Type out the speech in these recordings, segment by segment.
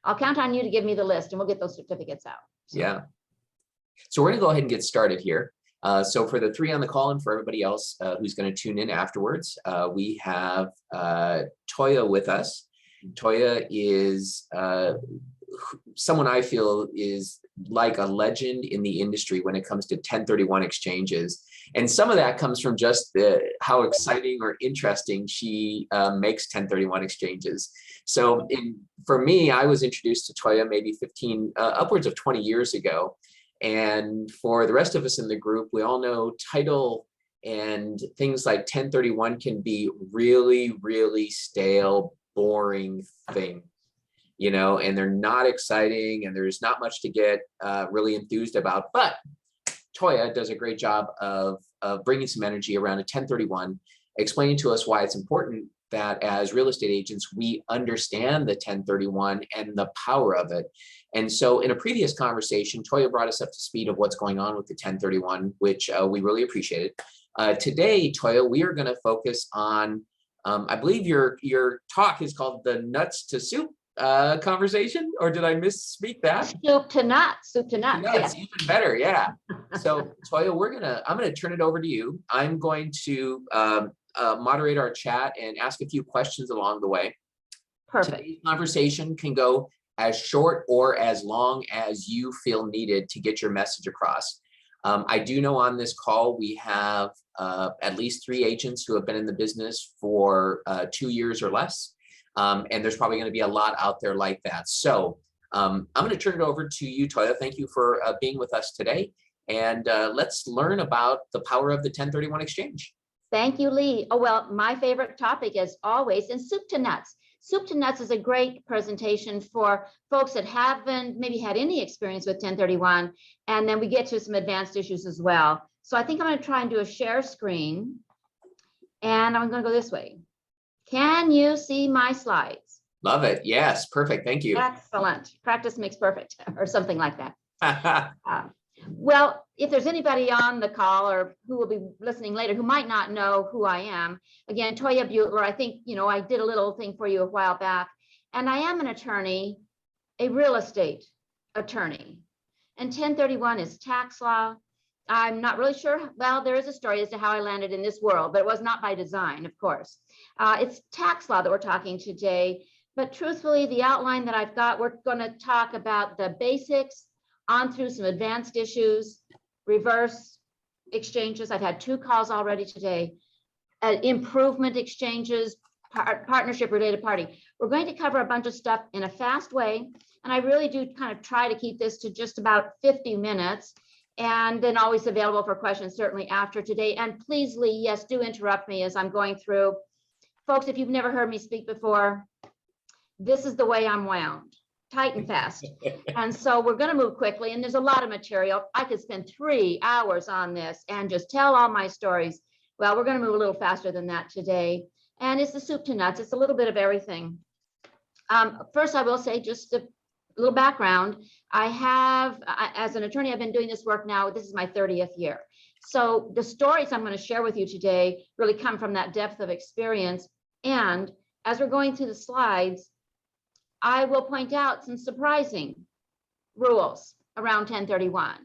I'll count on you to give me the list and we'll get those certificates out. So. Yeah. So we're going to go ahead and get started here. So for the 3 on the call and for everybody else who's going to tune in afterwards, we have Toija with us. Toija is someone I feel is like a legend in the industry when it comes to 1031 exchanges. And some of that comes from just how exciting or interesting she makes 1031 exchanges. So for me, I was introduced to Toija maybe 15, upwards of 20 years ago. And for the rest of us in the group, we all know title and things like 1031 can be really, really stale, boring thing, you know, and they're not exciting and there's not much to get really enthused about. But Toija does a great job of bringing some energy around a 1031, explaining to us why it's important that as real estate agents, we understand the 1031 and the power of it. And so in a previous conversation, Toija brought us up to speed of what's going on with the 1031, which we really appreciated. Today, Toija, we are going to focus on, I believe your talk is called the nuts to soup conversation, or did I misspeak that? Soup to nuts, soup to nuts. Nuts, yeah. Even better, yeah. So Toija, I'm going to turn it over to you. I'm going to moderate our chat and ask a few questions along the way. Perfect. Today's conversation can go as short or as long as you feel needed to get your message across. I do know on this call we have at least 3 agents who have been in the business for 2 years or less. And there's probably going to be a lot out there like that. So I'm going to turn it over to you, Toija. Thank you for being with us today. And let's learn about the power of the 1031 exchange. Thank you, Lee. Oh, well, my favorite topic is always in Soup to Nuts. Soup to Nuts is a great presentation for folks that haven't maybe had any experience with 1031. And then we get to some advanced issues as well. So I think I'm going to try and do a share screen. And I'm going to go this way. Can you see my slides? Love it. Yes. Perfect. Thank you. Excellent. Practice makes perfect, or something like that. Well, if there's anybody on the call or who will be listening later who might not know who I am, again, Toija Beutler, I think, you know, I did a little thing for you a while back, and I am an attorney, a real estate attorney. And 1031 is tax law. I'm not really sure. Well, there is a story as to how I landed in this world, but it was not by design, of course. It's tax law that we're talking today. But truthfully, the outline that I've got, we're going to talk about the basics on through some advanced issues, reverse exchanges. I've had 2 calls already today, improvement exchanges, partnership related party. We're going to cover a bunch of stuff in a fast way. And I really do kind of try to keep this to just about 50 minutes. And then always available for questions, certainly after today. And please, Lee, yes, do interrupt me as I'm going through. Folks, if you've never heard me speak before, this is the way I'm wound, tight and fast. And so we're going to move quickly. And there's a lot of material. I could spend 3 hours on this and just tell all my stories. Well, we're going to move a little faster than that today. And it's the soup to nuts. It's a little bit of everything. First, I will say just a little background. I have, as an attorney, I've been doing this work now. This is my 30th year. So the stories I'm going to share with you today really come from that depth of experience. And as we're going through the slides, I will point out some surprising rules around 1031.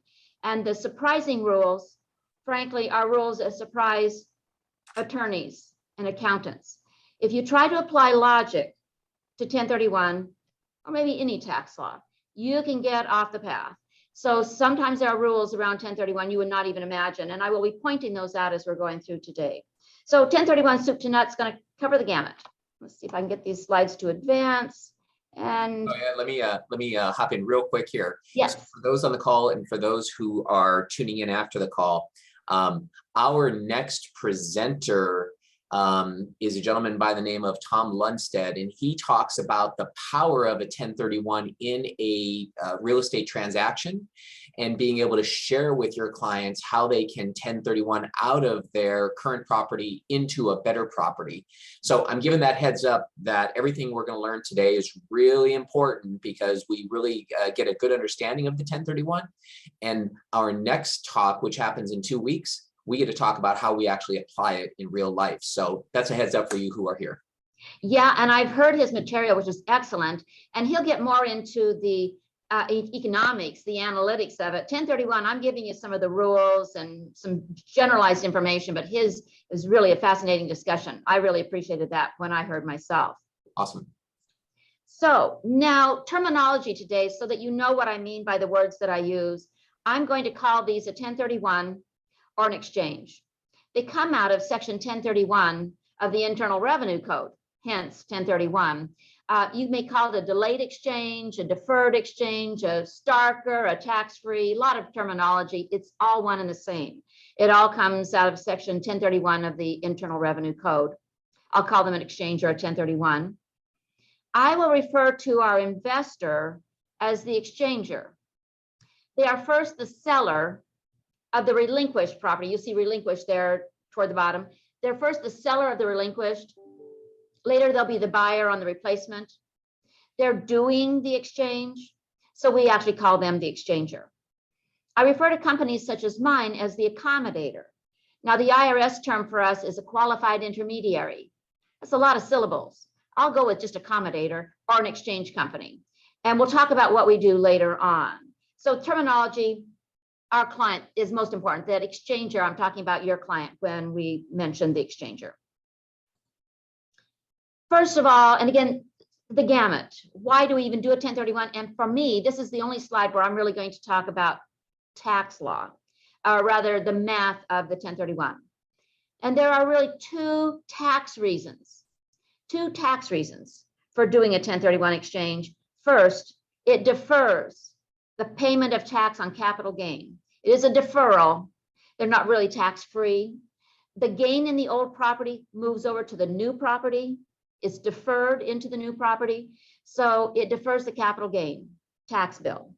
And the surprising rules, frankly, are rules that surprise attorneys and accountants. If you try to apply logic to 1031, or maybe any tax law, you can get off the path. So sometimes there are rules around 1031 you would not even imagine, and I will be pointing those out as we're going through today. So 1031 soup to nuts, going to cover the gamut. Let's see if I can get these slides to advance. And let me hop in real quick here. Yes. So for those on the call and for those who are tuning in after the call, our next presenter is a gentleman by the name of Tom Lundstedt, and he talks about the power of a 1031 in a real estate transaction and being able to share with your clients how they can 1031 out of their current property into a better property. So I'm giving that heads up that everything we're going to learn today is really important because we really get a good understanding of the 1031. And our next talk, which happens in 2 weeks, we get to talk about how we actually apply it in real life. So that's a heads up for you who are here. Yeah, and I've heard his material, which is excellent, and he'll get more into the economics, the analytics of it. 1031, I'm giving you some of the rules and some generalized information, but his is really a fascinating discussion. I really appreciated that when I heard myself. Awesome. So now terminology today, so that you know what I mean by the words that I use. I'm going to call these a 1031 or an exchange. They come out of section 1031 of the Internal Revenue Code, hence 1031. You may call it a delayed exchange, a deferred exchange, a starker, a tax-free, a lot of terminology. It's all one and the same. It all comes out of section 1031 of the Internal Revenue Code. I'll call them an exchange or a 1031. I will refer to our investor as the exchanger. They are first the seller of the relinquished property. You see relinquished there toward the bottom. They're first the seller of the relinquished. Later, they'll be the buyer on the replacement. They're doing the exchange, so we actually call them the exchanger. I refer to companies such as mine as the accommodator. Now, the IRS term for us is a qualified intermediary. That's a lot of syllables. I'll go with just accommodator or an exchange company. And we'll talk about what we do later on. So terminology, our client is most important. That exchanger, I'm talking about your client when we mention the exchanger. First of all, and again, the gamut. Why do we even do a 1031? And for me, this is the only slide where I'm really going to talk about tax law, or rather the math of the 1031. And there are really two tax reasons for doing a 1031 exchange. First, it defers the payment of tax on capital gain. It is a deferral. They're not really tax-free. The gain in the old property moves over to the new property. It's deferred into the new property. So it defers the capital gain tax bill.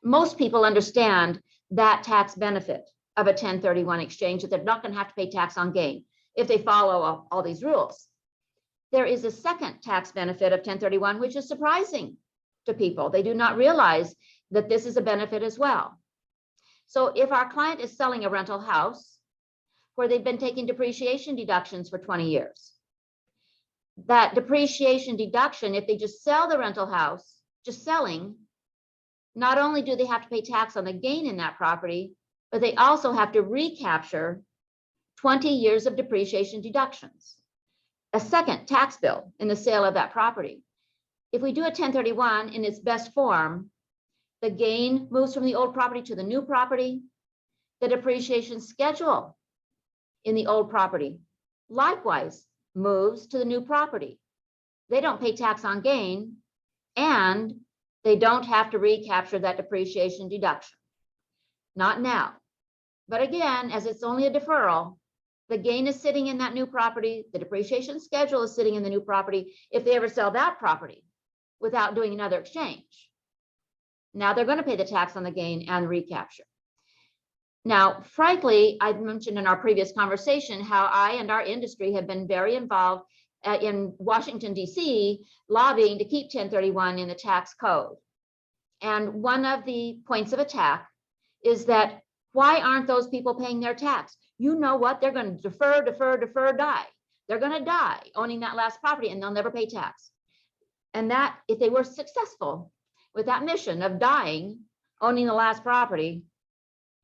Most people understand that tax benefit of a 1031 exchange, that they're not going to have to pay tax on gain if they follow all these rules. There is a second tax benefit of 1031, which is surprising to people. They do not realize that this is a benefit as well. So if our client is selling a rental house where they've been taking depreciation deductions for 20 years, that depreciation deduction, if they just sell the rental house, just selling, not only do they have to pay tax on the gain in that property, but they also have to recapture 20 years of depreciation deductions. A second tax bill in the sale of that property. If we do a 1031 in its best form, the gain moves from the old property to the new property. The depreciation schedule in the old property likewise moves to the new property. They don't pay tax on gain, and they don't have to recapture that depreciation deduction. Not now. But again, as it's only a deferral, the gain is sitting in that new property. The depreciation schedule is sitting in the new property if they ever sell that property without doing another exchange. Now they're going to pay the tax on the gain and recapture. Now, frankly, I mentioned in our previous conversation how I and our industry have been very involved in Washington, D.C., lobbying to keep 1031 in the tax code. And one of the points of attack is that why aren't those people paying their tax? You know what? They're going to defer, die. They're going to die owning that last property, and they'll never pay tax. And that, if they were successful with that mission of dying, owning the last property,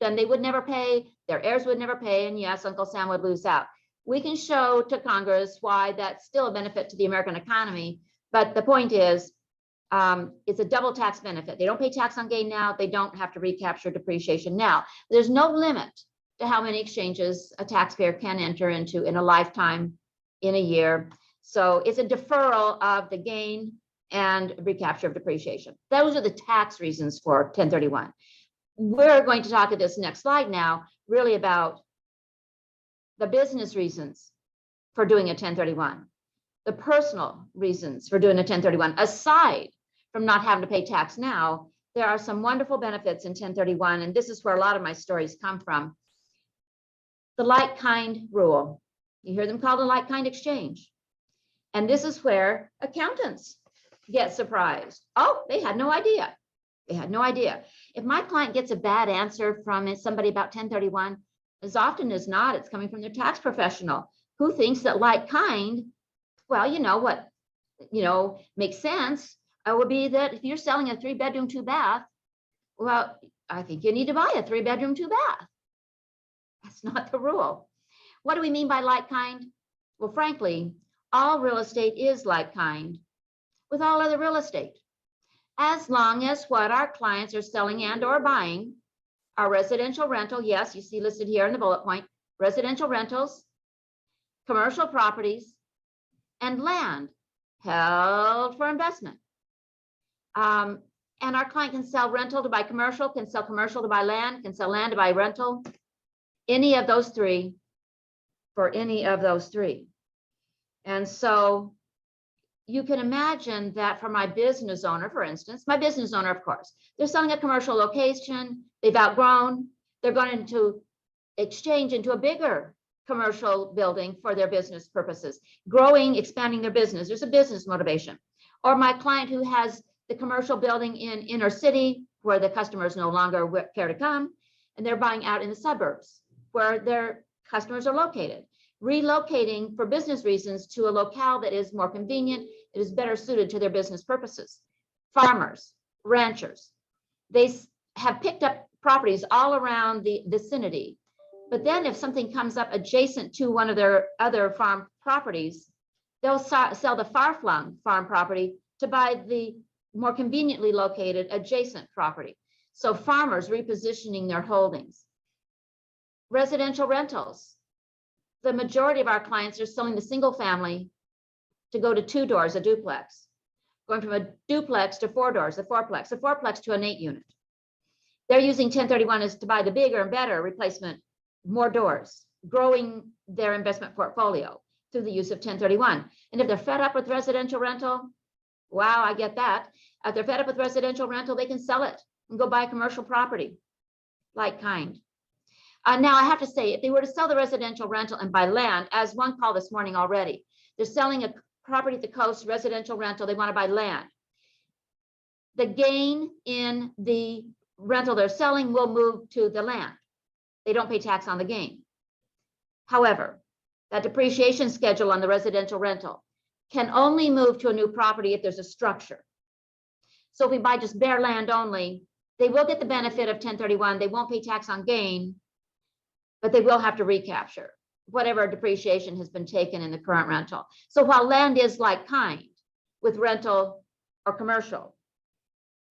then they would never pay, their heirs would never pay, and yes, Uncle Sam would lose out. We can show to Congress why that's still a benefit to the American economy, but the point is, it's a double tax benefit. They don't pay tax on gain now, they don't have to recapture depreciation now. There's no limit to how many exchanges a taxpayer can enter into in a lifetime, in a year. So it's a deferral of the gain and recapture of depreciation. Those are the tax reasons for 1031. We're going to talk at this next slide now really about the business reasons for doing a 1031, the personal reasons for doing a 1031. Aside from not having to pay tax now, there are some wonderful benefits in 1031, and this is where a lot of my stories come from. The like-kind rule. You hear them called a like-kind exchange. And this is where accountants get surprised. Oh, they had no idea. They had no idea. If my client gets a bad answer from somebody about 1031, as often as not, it's coming from their tax professional who thinks that like kind Well, what, makes sense would be that if you're selling a 3-bedroom, 2-bath, well, I think you need to buy a 3-bedroom, 2-bath. That's not the rule. What do we mean by like kind? Well, frankly, all real estate is like kind with all other real estate, as long as what our clients are selling and or buying are residential rental. Yes, you see listed here in the bullet point, residential rentals, commercial properties, and land held for investment. And our client can sell rental to buy commercial, can sell commercial to buy land, can sell land to buy rental, any of those three, for any of those three. And so you can imagine that for my business owner, for instance, my business owner, of course, they're selling a commercial location, they've outgrown, they're going to exchange into a bigger commercial building for their business purposes, growing, expanding their business. There's a business motivation. Or my client who has the commercial building in inner city where the customers no longer care to come, and they're buying out in the suburbs where their customers are located, relocating for business reasons to a locale that is more convenient, it is better suited to their business purposes. Farmers, ranchers, they have picked up properties all around the vicinity. But then if something comes up adjacent to one of their other farm properties, they'll sell the far-flung farm property to buy the more conveniently located adjacent property. So farmers repositioning their holdings. Residential rentals. The majority of our clients are selling the single family to go to 2 doors, a duplex, going from a duplex to 4 doors, a fourplex to an 8-unit. They're using 1031 as to buy the bigger and better replacement, more doors, growing their investment portfolio through the use of 1031. And if they're fed up with residential rental, wow, I get that. If they're fed up with residential rental, they can sell it and go buy a commercial property, like kind. Now I have to say, if they were to sell the residential rental and buy land, as one call this morning already, they're selling a property at the coast, residential rental, they want to buy land. The gain in the rental they're selling will move to the land. They don't pay tax on the gain. However, that depreciation schedule on the residential rental can only move to a new property if there's a structure. So if we buy just bare land only, they will get the benefit of 1031. They won't pay tax on gain, but they will have to recapture whatever depreciation has been taken in the current rental. So while land is like kind with rental or commercial,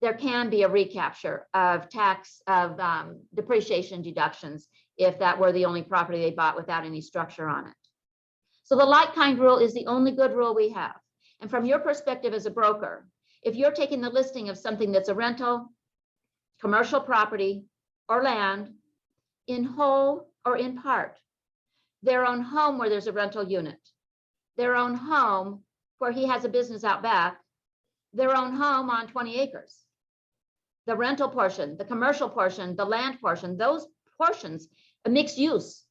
there can be a recapture of tax of depreciation deductions if that were the only property they bought without any structure on it. So the like kind rule is the only good rule we have. And from your perspective as a broker, if you're taking the listing of something that's a rental, commercial property, or land, in whole or in part, their own home where there's a rental unit, their own home where he has a business out back, their own home on 20 acres, the rental portion, the commercial portion, the land portion, those portions, a mixed use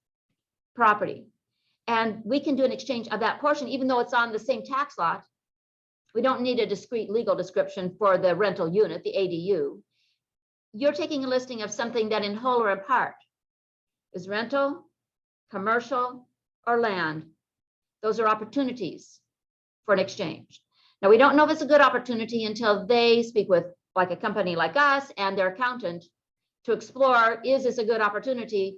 property. And we can do an exchange of that portion, even though it's on the same tax lot. We don't need a discrete legal description for the rental unit, the ADU. You're taking a listing of something that in whole or in part is rental, commercial, or land. Those are opportunities for an exchange. Now, we don't know if it's a good opportunity until they speak with like a company like us and their accountant to explore, is this a good opportunity?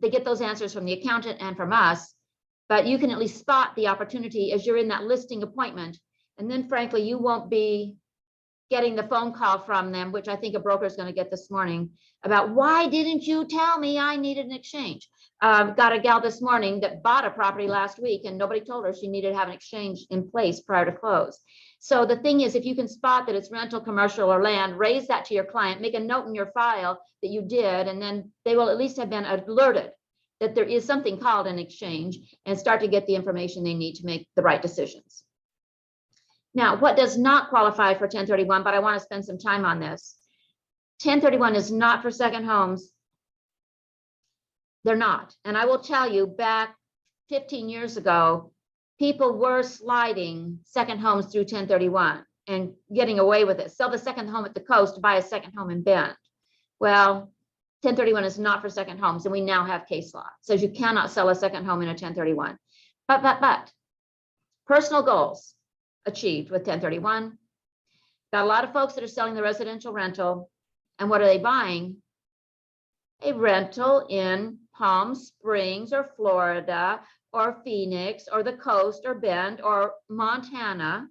They get those answers from the accountant and from us, but you can at least spot the opportunity as you're in that listing appointment. And then frankly, you won't be getting the phone call from them, which I think a broker is going to get this morning, about why didn't you tell me I needed an exchange? Got a gal this morning that bought a property last week and nobody told her she needed to have an exchange in place prior to close. So the thing is, if you can spot that it's rental, commercial, or land, raise that to your client, make a note in your file that you did, and then they will at least have been alerted that there is something called an exchange and start to get the information they need to make the right decisions. Now, what does not qualify for 1031, but I want to spend some time on this. 1031 is not for second homes. They're not. And I will tell you, back 15 years ago, people were sliding second homes through 1031 and getting away with it. Sell the second home at the coast, buy a second home in Bend. Well, 1031 is not for second homes, and we now have case law. It says you cannot sell a second home in a 1031. But Personal goals achieved with 1031. Got a lot of folks that are selling the residential rental. And what are they buying? A rental in Palm Springs or Florida or Phoenix or the coast or Bend or Montana.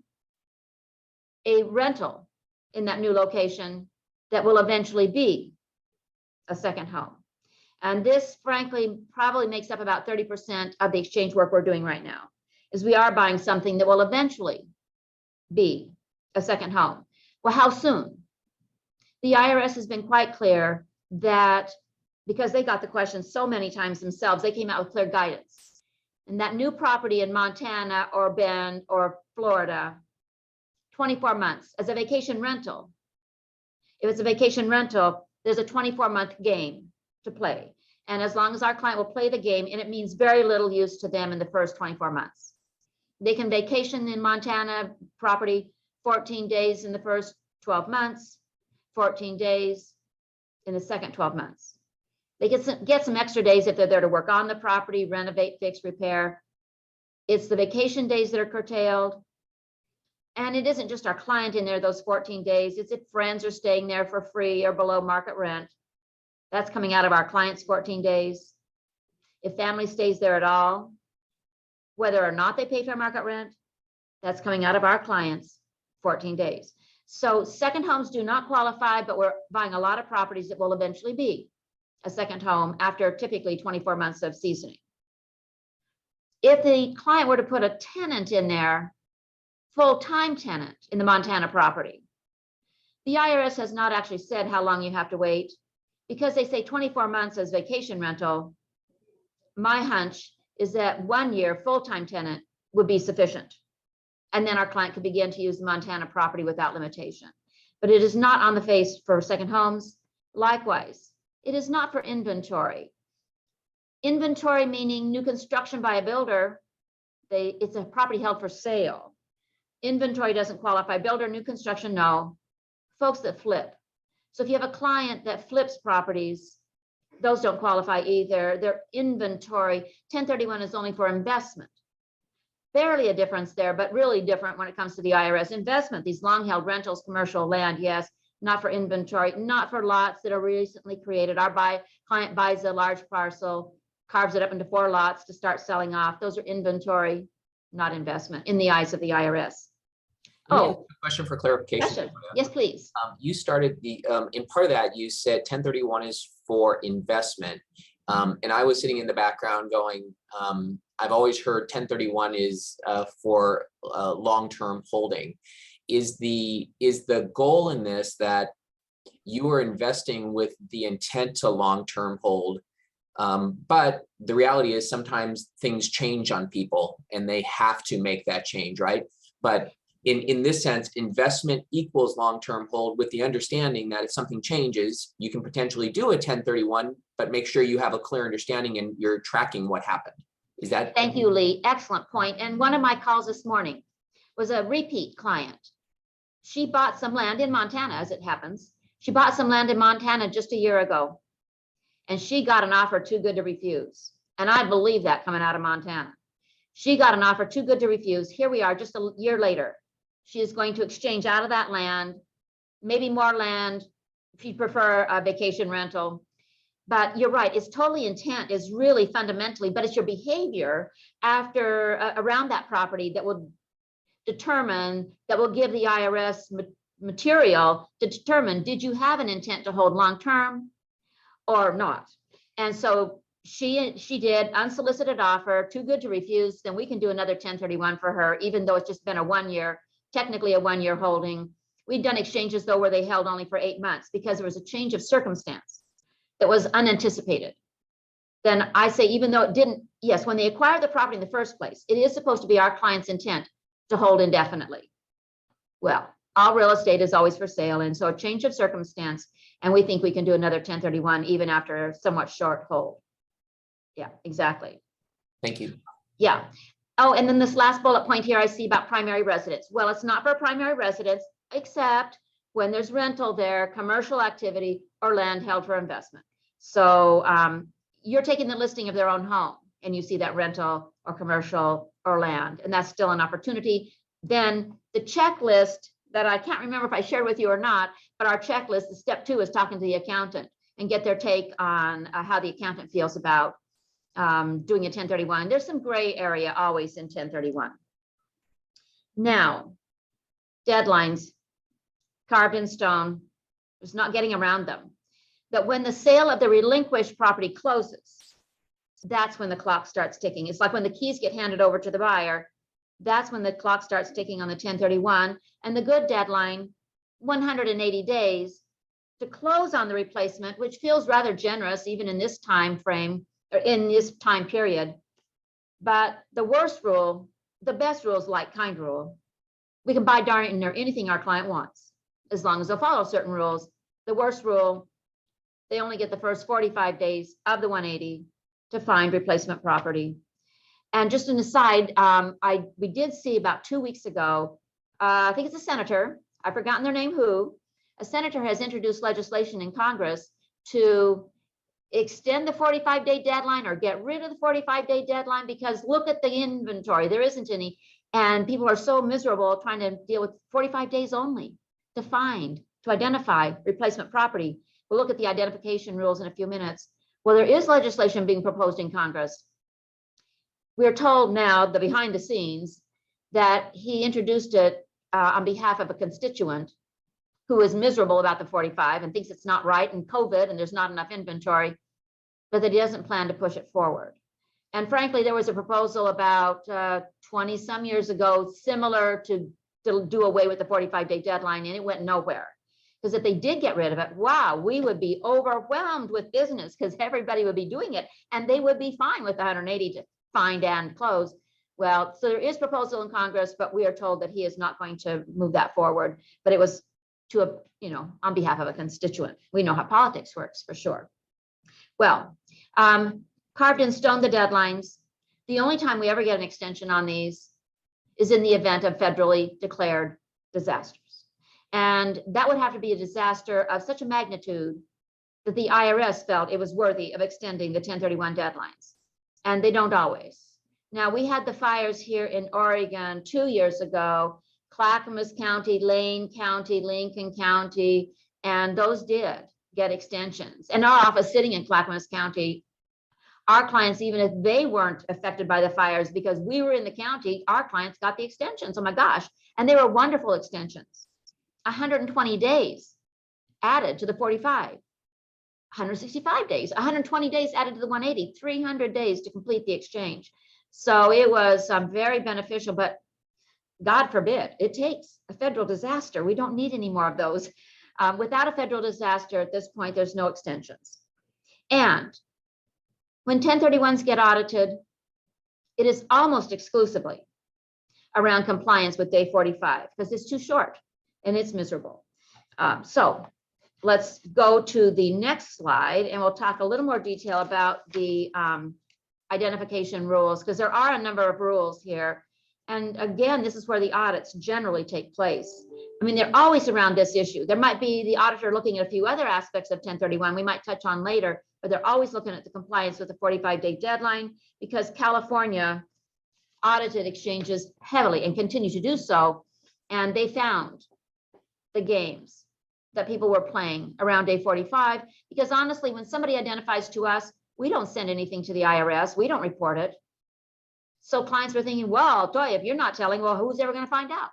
A rental in that new location that will eventually be a second home. And this, frankly, probably makes up about 30% of the exchange work we're doing right now, is we are buying something that will eventually be a second home. Well, how soon? The IRS has been quite clear that because they got the question so many times themselves, they came out with clear guidance. And that new property in Montana or Bend or Florida, 24 months as a vacation rental. If it's a vacation rental, there's a 24-month game to play. And as long as our client will play the game, and it means very little use to them in the first 24 months. They can vacation in Montana property 14 days in the first 12 months, 14 days in the second 12 months. They get some extra days if they're there to work on the property, renovate, fix, repair. It's the vacation days that are curtailed. And it isn't just our client in there those 14 days. It's if friends are staying there for free or below market rent. That's coming out of our client's 14 days. If family stays there at all, whether or not they pay fair market rent, that's coming out of our client's 14 days. So second homes do not qualify, but we're buying a lot of properties that will eventually be a second home after typically 24 months of seasoning. If the client were to put a tenant in there, full-time tenant in the Montana property, the IRS has not actually said how long you have to wait because they say 24 months as vacation rental. My hunch is that 1 year full-time tenant would be sufficient. And then our client could begin to use the Montana property without limitation. But it is not on the face for second homes. Likewise, it is not for inventory. Inventory meaning new construction by a builder. It's a property held for sale. Inventory doesn't qualify. Builder, new construction, no. Folks that flip. So if you have a client that flips properties, those don't qualify either. Their inventory, 1031 is only for investment. Barely a difference there, but really different when it comes to the IRS. Investment, these long-held rentals, commercial land, yes, not for inventory, not for lots that are recently created. Our client buys a large parcel, carves it up into 4 lots to start selling off. Those are inventory, not investment in the eyes of the IRS. Oh, a question for clarification. Question. Yes, please. You started in part of that, you said 1031 is for investment. And I was sitting in the background going, I've always heard 1031 is for long-term holding. Is the goal in this that you are investing with the intent to long-term hold? But the reality is sometimes things change on people and they have to make that change, right? But in this sense, investment equals long-term hold with the understanding that if something changes, you can potentially do a 1031, but make sure you have a clear understanding and you're tracking what happened. Is that? Thank you, Lee. Excellent point. And one of my calls this morning was a repeat client. She bought some land in Montana, as it happens. She bought some land in Montana just a year ago, and she got an offer too good to refuse. And I believe that coming out of Montana. She got an offer too good to refuse. Here we are just a year later. She is going to exchange out of that land, maybe more land if you prefer a vacation rental. But you're right, it's totally intent is really fundamentally, but it's your behavior after around that property that will determine, that will give the IRS material to determine, did you have an intent to hold long-term or not? And so she did unsolicited offer, too good to refuse, then we can do another 1031 for her, even though it's just been a 1 year, technically a 1 year holding. We've done exchanges though where they held only for 8 months because there was a change of circumstance that was unanticipated. Then I say, even though it didn't, yes, when they acquired the property in the first place, it is supposed to be our client's intent to hold indefinitely. Well, all real estate is always for sale. And so a change of circumstance, and we think we can do another 1031 even after a somewhat short hold. Yeah, exactly. Thank you. Yeah. Oh, and then this last bullet point here I see about primary residence. Well, it's not for primary residence, except when there's rental there, commercial activity, or land held for investment. So you're taking the listing of their own home and you see that rental or commercial or land, and that's still an opportunity. Then the checklist that I can't remember if I shared with you or not, but our checklist, the step 2 is talking to the accountant and get their take on how the accountant feels about doing a 1031. There's some gray area always in 1031. Now, deadlines carved in stone. There's not getting around them. That when the sale of the relinquished property closes, that's when the clock starts ticking. It's like when the keys get handed over to the buyer, that's when the clock starts ticking on the 1031. And the good deadline, 180 days to close on the replacement, which feels rather generous even in this time frame or in this time period. But the worst rule, the best rule is like kind rule. We can buy darn near anything our client wants, as long as they'll follow certain rules. The worst rule, they only get the first 45 days of the 180 to find replacement property. And just an aside, we did see about 2 weeks ago, I think it's a senator, I've forgotten their name who, a senator has introduced legislation in Congress to extend the 45-day deadline or get rid of the 45-day deadline, because look at the inventory, there isn't any. And people are so miserable trying to deal with 45 days only to find, to identify replacement property. We'll look at the identification rules in a few minutes. Well, there is legislation being proposed in Congress. We're told now, the behind the scenes, that he introduced it on behalf of a constituent who is miserable about the 45 and thinks it's not right, and COVID, and there's not enough inventory, but that he doesn't plan to push it forward. And frankly, there was a proposal about 20 some years ago, similar to do away with the 45-day deadline, and it went nowhere. Because if they did get rid of it, wow, we would be overwhelmed with business because everybody would be doing it, and they would be fine with 180 to find and close. Well, so there is proposal in Congress, but we are told that he is not going to move that forward. But it was to a, on behalf of a constituent. We know how politics works for sure. Well, carved in stone the deadlines. The only time we ever get an extension on these is in the event of federally declared disasters. And that would have to be a disaster of such a magnitude that the IRS felt it was worthy of extending the 1031 deadlines. And they don't always. Now, we had the fires here in Oregon 2 years ago, Clackamas County, Lane County, Lincoln County, and those did get extensions. And our office sitting in Clackamas County, our clients, even if they weren't affected by the fires, because we were in the county, our clients got the extensions. Oh my gosh. And they were wonderful extensions. 120 days added to the 45, 165 days, 120 days added to the 180, 300 days to complete the exchange. So it was very beneficial, but God forbid, it takes a federal disaster. We don't need any more of those. Without a federal disaster at this point, there's no extensions. And when 1031s get audited, it is almost exclusively around compliance with day 45 because it's too short and it's miserable. So let's go to the next slide and we'll talk a little more detail about the identification rules, because there are a number of rules here. And again, this is where the audits generally take place. I mean, they're always around this issue. There might be the auditor looking at a few other aspects of 1031 we might touch on later, but they're always looking at the compliance with the 45-day deadline, because California audited exchanges heavily and continue to do so. And they found the games that people were playing around day 45, because honestly, when somebody identifies to us, we don't send anything to the IRS. We don't report it. So clients were thinking, well, Toija, if you're not telling, well, who's ever going to find out?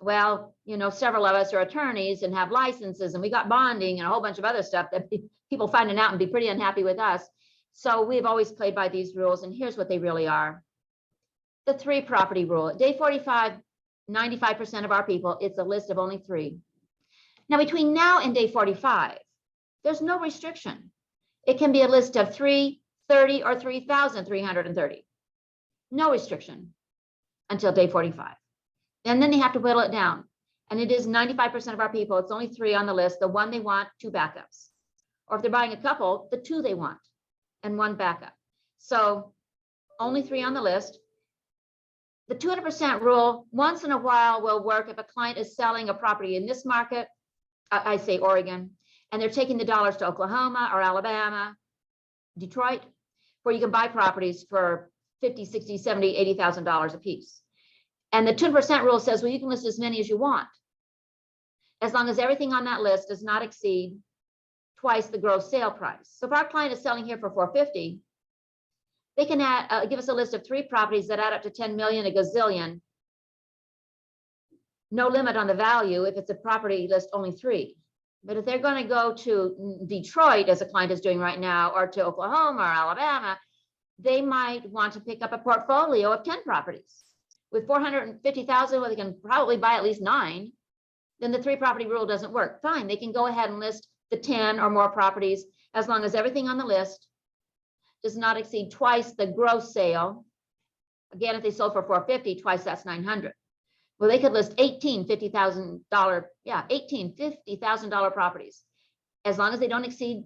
Well, several of us are attorneys and have licenses, and we got bonding and a whole bunch of other stuff that people finding out and be pretty unhappy with us. So we've always played by these rules, and here's what they really are. The 3 property rule. At day 45, 95% of our people, it's a list of only 3. Now, between now and day 45, there's no restriction. It can be a list of 3, 30, or 3,330. No restriction until day 45. And then they have to whittle it down. And it is 95% of our people, it's only 3 on the list, the 1 they want, 2 backups. Or if they're buying a couple, the 2 they want and 1 backup. So only 3 on the list. The 200% rule once in a while will work if a client is selling a property in this market, I say Oregon, and they're taking the dollars to Oklahoma or Alabama, Detroit, where you can buy properties for 50, 60, 70, $80,000 a piece. And the 2% rule says, well, you can list as many as you want, as long as everything on that list does not exceed twice the gross sale price. So if our client is selling here for 450, they can give us a list of 3 properties that add up to 10 million, a gazillion. No limit on the value if it's a property list only 3. But if they're going to go to Detroit, as a client is doing right now, or to Oklahoma or Alabama, they might want to pick up a portfolio of 10 properties. With 450,000, well, they can probably buy at least 9. Then the 3 property rule doesn't work. Fine, they can go ahead and list the 10 or more properties as long as everything on the list does not exceed twice the gross sale. Again, if they sold for 450, twice that's 900. Well, they could list 18 $50,000 properties, as long as they don't exceed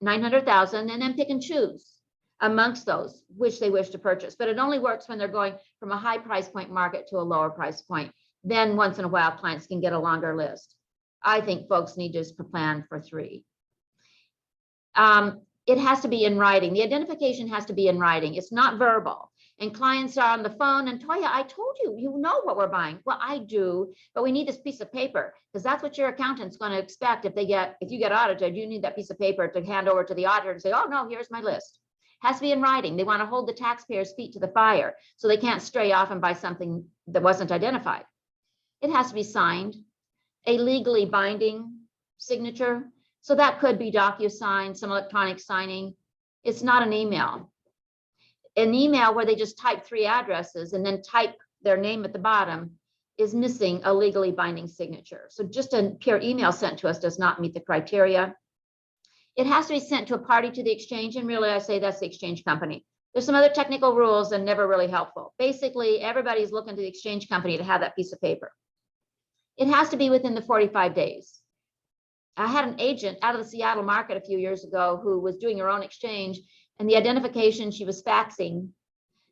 900,000, and then pick and choose amongst those which they wish to purchase. But it only works when they're going from a high price point market to a lower price point. Then once in a while, clients can get a longer list. I think folks need to just plan for 3. It has to be in writing. The identification has to be in writing. It's not verbal. And clients are on the phone and, Toija, I told you, you know what we're buying. Well, I do, but we need this piece of paper, because that's what your accountant's going to expect. If you get audited, you need that piece of paper to hand over to the auditor and say, oh no, here's my list. Has to be in writing. They want to hold the taxpayers' feet to the fire, so they can't stray off and buy something that wasn't identified. It has to be signed, a legally binding signature. So that could be DocuSign, some electronic signing. It's not an email. An email where they just type 3 addresses and then type their name at the bottom is missing a legally binding signature. So just a pure email sent to us does not meet the criteria. It has to be sent to a party to the exchange, and really I say that's the exchange company. There's some other technical rules and never really helpful. Basically, everybody's looking to the exchange company to have that piece of paper. It has to be within the 45 days. I had an agent out of the Seattle market a few years ago who was doing her own exchange, and the identification she was faxing,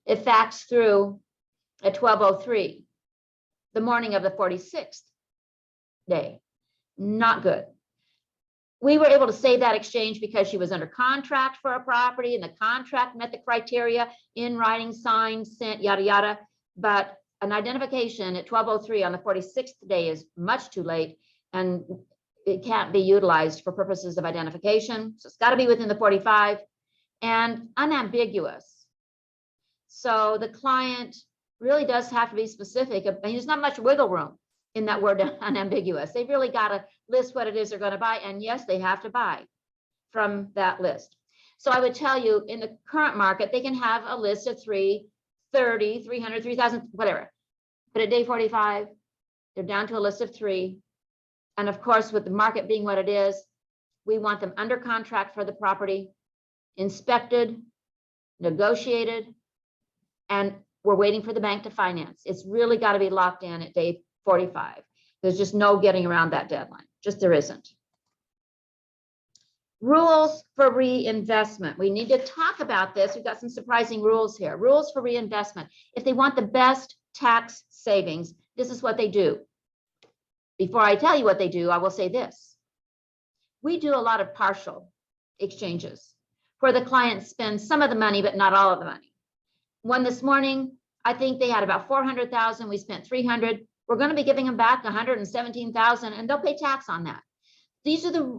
it faxed through at 12:03, the morning of the 46th day. Not good. We were able to save that exchange because she was under contract for a property, and the contract met the criteria, in writing, signed, sent, yada, yada. But an identification at 12:03 on the 46th day is much too late, and it can't be utilized for purposes of identification. So it's got to be within the 45 and unambiguous. So the client really does have to be specific. I mean, there's not much wiggle room in that word unambiguous. They've really got to list what it is they're going to buy. And yes, they have to buy from that list. So I would tell you, in the current market, they can have a list of 330, 300, 3,000, whatever. But at day 45, they're down to a list of 3. And of course, with the market being what it is, we want them under contract for the property, inspected, negotiated, and we're waiting for the bank to finance. It's really got to be locked in at day 45. There's just no getting around that deadline. Just there isn't. Rules for reinvestment. We need to talk about this. We've got some surprising rules here. Rules for reinvestment. If they want the best tax savings, this is what they do. Before I tell you what they do, I will say this. We do a lot of partial exchanges where the client spends some of the money, but not all of the money. One this morning, I think they had about 400,000. We spent 300. We're going to be giving them back 117,000, and they'll pay tax on that.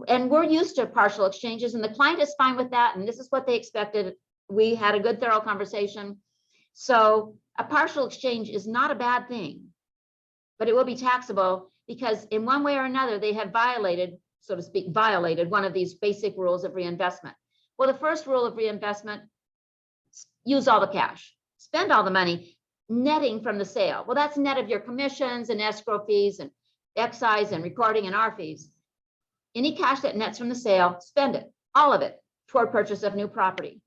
And we're used to partial exchanges, and the client is fine with that. And this is what they expected. We had a good, thorough conversation. So a partial exchange is not a bad thing, but it will be taxable because in one way or another, they have violated, so to speak, one of these basic rules of reinvestment. Well, the first rule of reinvestment, use all the cash, spend all the money, netting from the sale. Well, that's net of your commissions and escrow fees and excise and recording and our fees. Any cash that nets from the sale, spend it, all of it, toward purchase of new property.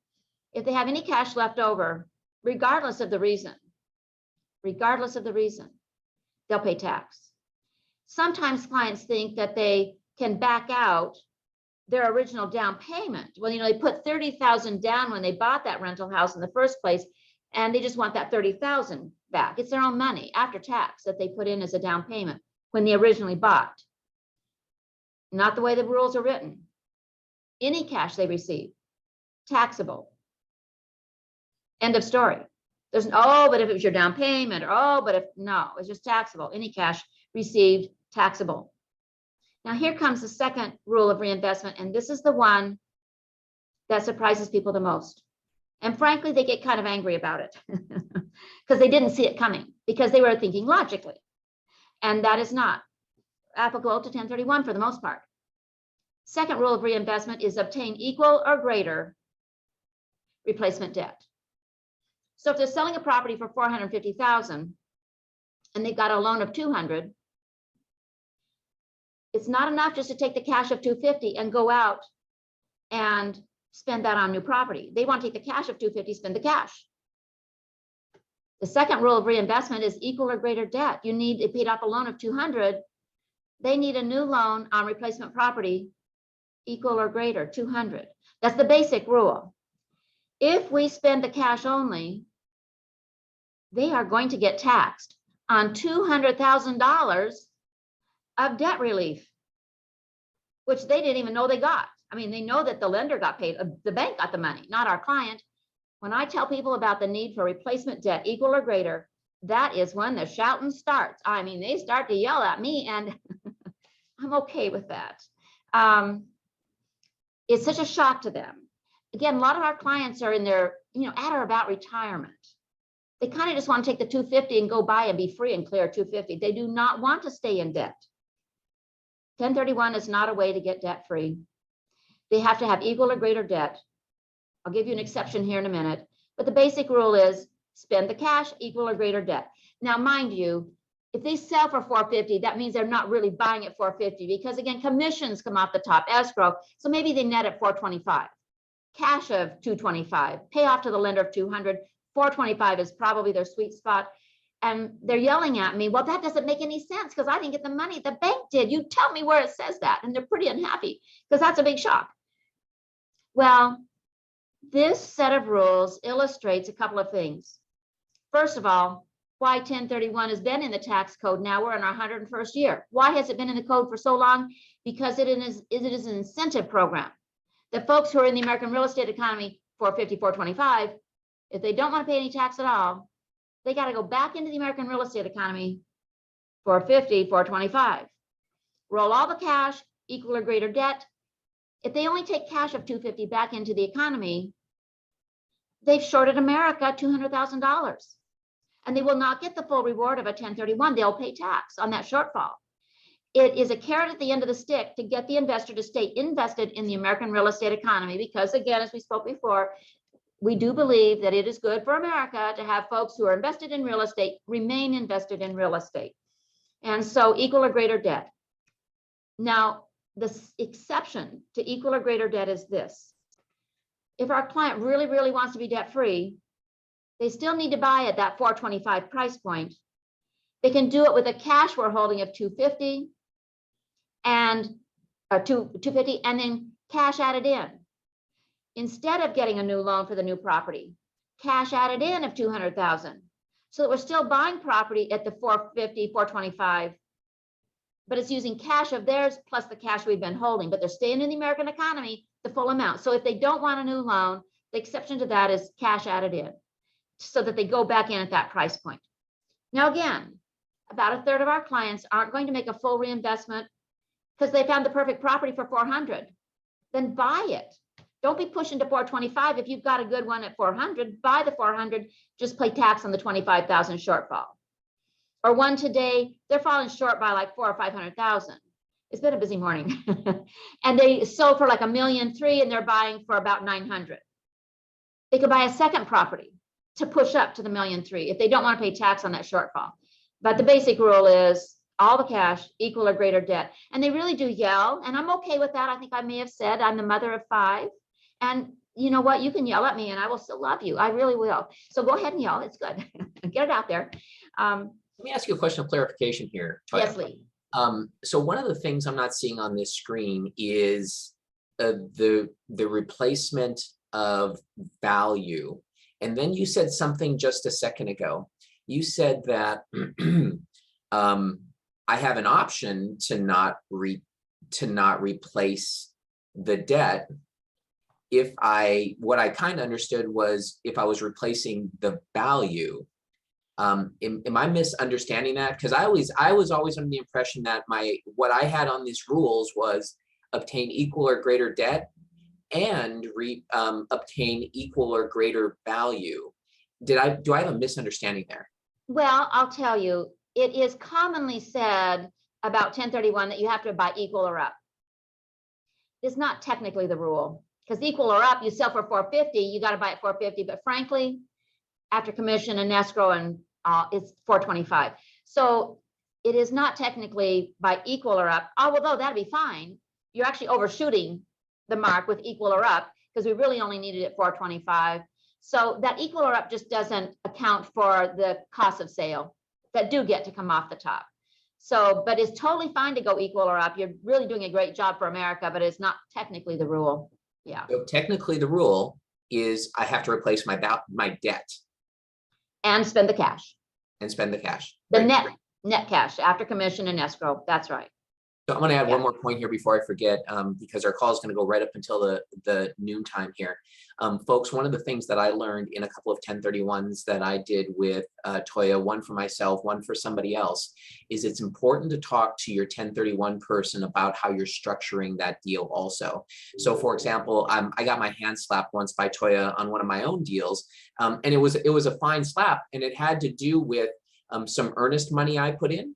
If they have any cash left over, regardless of the reason, they'll pay tax. Sometimes clients think that they can back out their original down payment. Well, they put 30,000 down when they bought that rental house in the first place, and they just want that 30,000 back. It's their own money after tax that they put in as a down payment when they originally bought. Not the way the rules are written. Any cash they receive, taxable. End of story. There's oh, but if it was your down payment, or oh, but if no, it's just taxable. Any cash received taxable. Now here comes the second rule of reinvestment, and this is the one that surprises people the most. And frankly, they get kind of angry about it because they didn't see it coming, because they were thinking logically. And that is not applicable to 1031 for the most part. Second rule of reinvestment is obtain equal or greater replacement debt. So if they're selling a property for $450,000 and they've got a loan of $200,000, it's not enough just to take the cash of $250,000 and go out and spend that on new property. They want to take the cash of $250,000, spend the cash. The second rule of reinvestment is equal or greater debt. You need, it paid off a loan of $200,000. They need a new loan on replacement property equal or greater, $200,000. That's the basic rule. If we spend the cash only, they are going to get taxed on $200,000 of debt relief, which they didn't even know they got. I mean, they know that the lender got paid, the bank got the money, not our client. When I tell people about the need for replacement debt equal or greater, that is when the shouting starts. I mean, they start to yell at me, and I'm okay with that. It's such a shock to them. Again, a lot of our clients are in their, at or about retirement. They kind of just want to take the $250,000 and go buy and be free and clear $250,000. They do not want to stay in debt. 1031 is not a way to get debt free. They have to have equal or greater debt. I'll give you an exception here in a minute, but the basic rule is spend the cash, equal or greater debt. Now, mind you, if they sell for $450,000, that means they're not really buying at $450,000, because again, commissions come off the top, escrow. So maybe they net at $425,000, cash of $225,000, pay off to the lender of $200,000. $425,000 is probably their sweet spot. And they're yelling at me, well, that doesn't make any sense because I didn't get the money. The bank did. You tell me where it says that. And they're pretty unhappy because that's a big shock. Well, this set of rules illustrates a couple of things. First of all, why 1031 has been in the tax code. Now we're in our 101st year. Why has it been in the code for so long? Because it is an incentive program. The folks who are in the American real estate economy, 450, 425, if they don't want to pay any tax at all, they got to go back into the American real estate economy, 450, 425. Roll all the cash, equal or greater debt. If they only take cash of $250 back into the economy, they've shorted America $200,000. And they will not get the full reward of a 1031. They'll pay tax on that shortfall. It is a carrot at the end of the stick to get the investor to stay invested in the American real estate economy, because again, as we spoke before, we do believe that it is good for America to have folks who are invested in real estate remain invested in real estate. And so equal or greater debt. Now, the exception to equal or greater debt is this. If our client really, really wants to be debt free, they still need to buy at that 425 price point. They can do it with a cash we're holding of 250 and 250 and then cash added in. Instead of getting a new loan for the new property, cash added in of 200,000. So that we're still buying property at the 450, 425, but it's using cash of theirs plus the cash we've been holding, but they're staying in the American economy, the full amount. So if they don't want a new loan, the exception to that is cash added in, so that they go back in at that price point. Now, again, about a third of our clients aren't going to make a full reinvestment because they found the perfect property for 400. Then buy it. Don't be pushing to 425. If you've got a good one at 400, buy the 400, just pay tax on the 25,000 shortfall. Or one today, they're falling short by like 400,000 or 500,000. It's been a busy morning. And they sold for like $1.3 million and they're buying for about 900. They could buy a second property to push up to the $1.3 million if they don't want to pay tax on that shortfall. But the basic rule is all the cash, equal or greater debt. And they really do yell, and I'm okay with that. I think I may have said I'm the mother of 5. And you know what? You can yell at me and I will still love you. I really will. So go ahead and yell. It's good. Get it out there. Let me ask you a question of clarification here, Toija. Yes, Lee. So one of the things I'm not seeing on this screen is the replacement of value. And then you said something just a second ago. You said that I have an option to not replace the debt what I kind of understood was if I was replacing the value. Am I misunderstanding that? Because I was always under the impression that what I had on these rules was obtain equal or greater debt and obtain equal or greater value. Do I have a misunderstanding there? Well, I'll tell you, it is commonly said about 1031 that you have to buy equal or up. It's not technically the rule, because equal or up, you sell for 450, you got to buy at 450. But frankly, after commission and escrow and it's 425. So it is not technically by equal or up, although that'd be fine. You're actually overshooting the mark with equal or up because we really only needed it 425. So that equal or up just doesn't account for the cost of sale that do get to come off the top. So, but it's totally fine to go equal or up. You're really doing a great job for America, but it's not technically the rule. Yeah. So technically the rule is I have to replace my debt. And spend the cash. And spend the cash. The right? net cash after commission and escrow. That's right. So I'm going to add one more point here before I forget, because our call is going to go right up until the noon time here. Folks, one of the things that I learned in a couple of 1031s that I did with Toija, one for myself, one for somebody else, is it's important to talk to your 1031 person about how you're structuring that deal also. So for example, I got my hand slapped once by Toija on one of my own deals, and it was a fine slap, and it had to do with some earnest money I put in.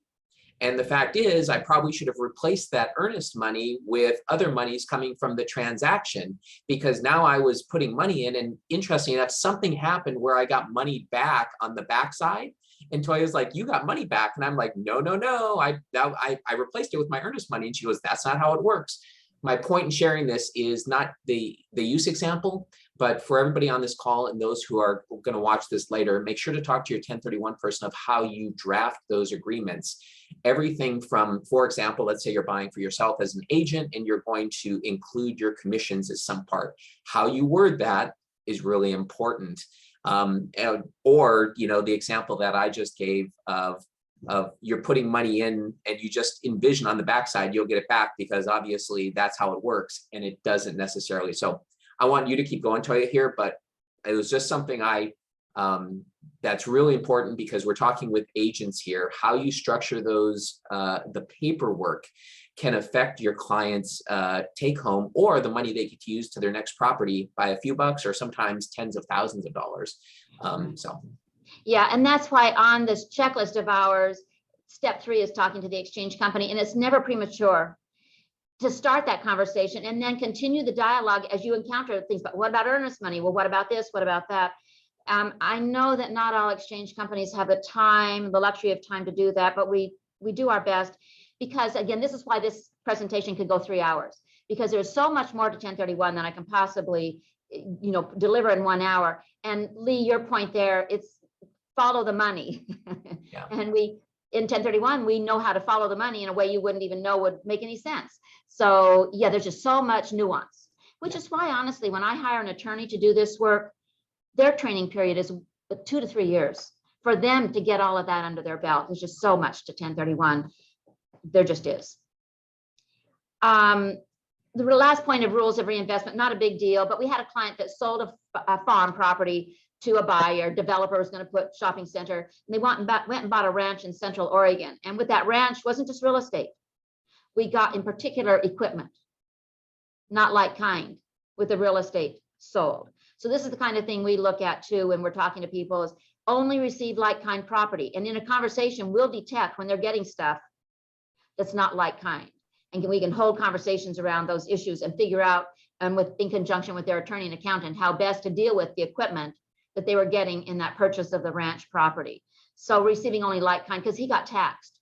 And the fact is, I probably should have replaced that earnest money with other monies coming from the transaction, because now I was putting money in, and interesting enough, something happened where I got money back on the backside. And Toya's like, you got money back. And I'm like, no, I replaced it with my earnest money. And she goes, that's not how it works. My point in sharing this is not the use example, but for everybody on this call and those who are going to watch this later, make sure to talk to your 1031 person of how you draft those agreements. Everything from, for example, let's say you're buying for yourself as an agent and you're going to include your commissions as some part. How you word that is really important. Or, the example that I just gave of you're putting money in and you just envision on the backside you'll get it back, because obviously that's how it works, and it doesn't necessarily. So I want you to keep going, Toija, here, but it was just something that's really important, because we're talking with agents here. How you structure those, the paperwork can affect your client's take home, or the money they get to use to their next property by a few bucks or sometimes tens of thousands of dollars. Yeah, and that's why on this checklist of ours, step 3 is talking to the exchange company, and it's never premature to start that conversation and then continue the dialogue as you encounter things. But what about earnest money? Well, what about this? What about that? I know that not all exchange companies have the time, the luxury of time to do that, but we do our best, because again, this is why this presentation could go 3 hours, because there's so much more to 1031 than I can possibly, deliver in 1 hour. And Lee, your point there, it's follow the money. Yeah. And in 1031, we know how to follow the money in a way you wouldn't even know would make any sense. So yeah, there's just so much nuance, which is why, honestly, when I hire an attorney to do this work, their training period is 2 to 3 years for them to get all of that under their belt. There's just so much to 1031. There just is. The last point of rules of reinvestment, not a big deal, but we had a client that sold a farm property to a buyer. Developer was going to put shopping center, and they went and bought a ranch in Central Oregon. And with that ranch wasn't just real estate. We got in particular equipment, not like kind, with the real estate sold. So this is the kind of thing we look at too when we're talking to people, is only receive like kind property. And in a conversation, we'll detect when they're getting stuff that's not like kind. And we can hold conversations around those issues and figure out, in conjunction with their attorney and accountant, how best to deal with the equipment that they were getting in that purchase of the ranch property. So receiving only like kind, because he got taxed.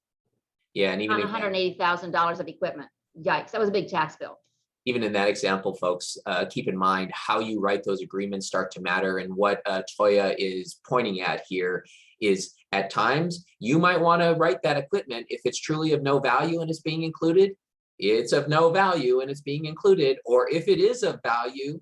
Yeah, and even on $180,000 of equipment. Yikes, that was a big tax bill. Even in that example, folks, keep in mind how you write those agreements start to matter. And what Toija is pointing at here is, at times you might want to write that equipment, if it's truly of no value and it's being included, it's of no value and it's being included. Or if it is of value,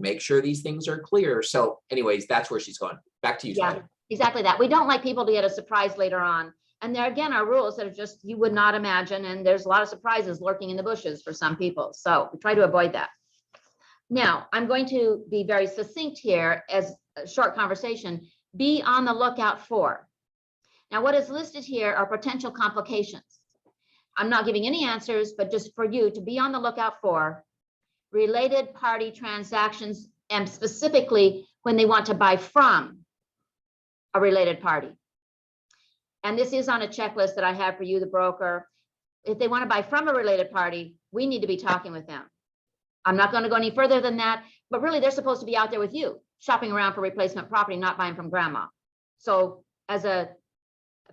make sure these things are clear. So anyways, that's where she's going. Back to you, Yeah, Toija. exactly that. We don't like people to get a surprise later on. And there again are rules that are just, you would not imagine. And there's a lot of surprises lurking in the bushes for some people. So we try to avoid that. Now, I'm going to be very succinct here as a short conversation. Be on the lookout for. Now, what is listed here are potential complications. I'm not giving any answers, but just for you to be on the lookout for related party transactions, and specifically when they want to buy from a related party. And this is on a checklist that I have for you, the broker. If they want to buy from a related party, we need to be talking with them. I'm not going to go any further than that, but really they're supposed to be out there with you, shopping around for replacement property, not buying from grandma. So as a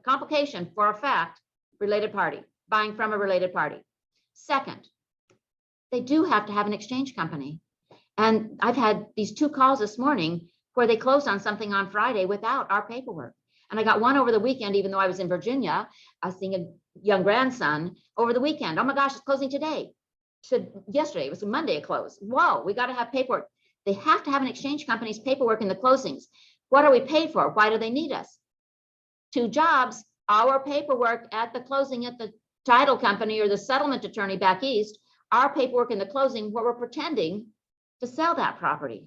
complication, for a fact, related party, buying from a related party. Second, they do have to have an exchange company. And I've had these 2 calls this morning where they closed on something on Friday without our paperwork. And I got one over the weekend, even though I was in Virginia. I was seeing a young grandson over the weekend. Oh my gosh, it's closing today. Yesterday, it was Monday it closed. Whoa, we got to have paperwork. They have to have an exchange company's paperwork in the closings. What are we paid for? Why do they need us? 2 jobs, our paperwork at the closing at the title company or the settlement attorney back east, our paperwork in the closing where we're pretending to sell that property.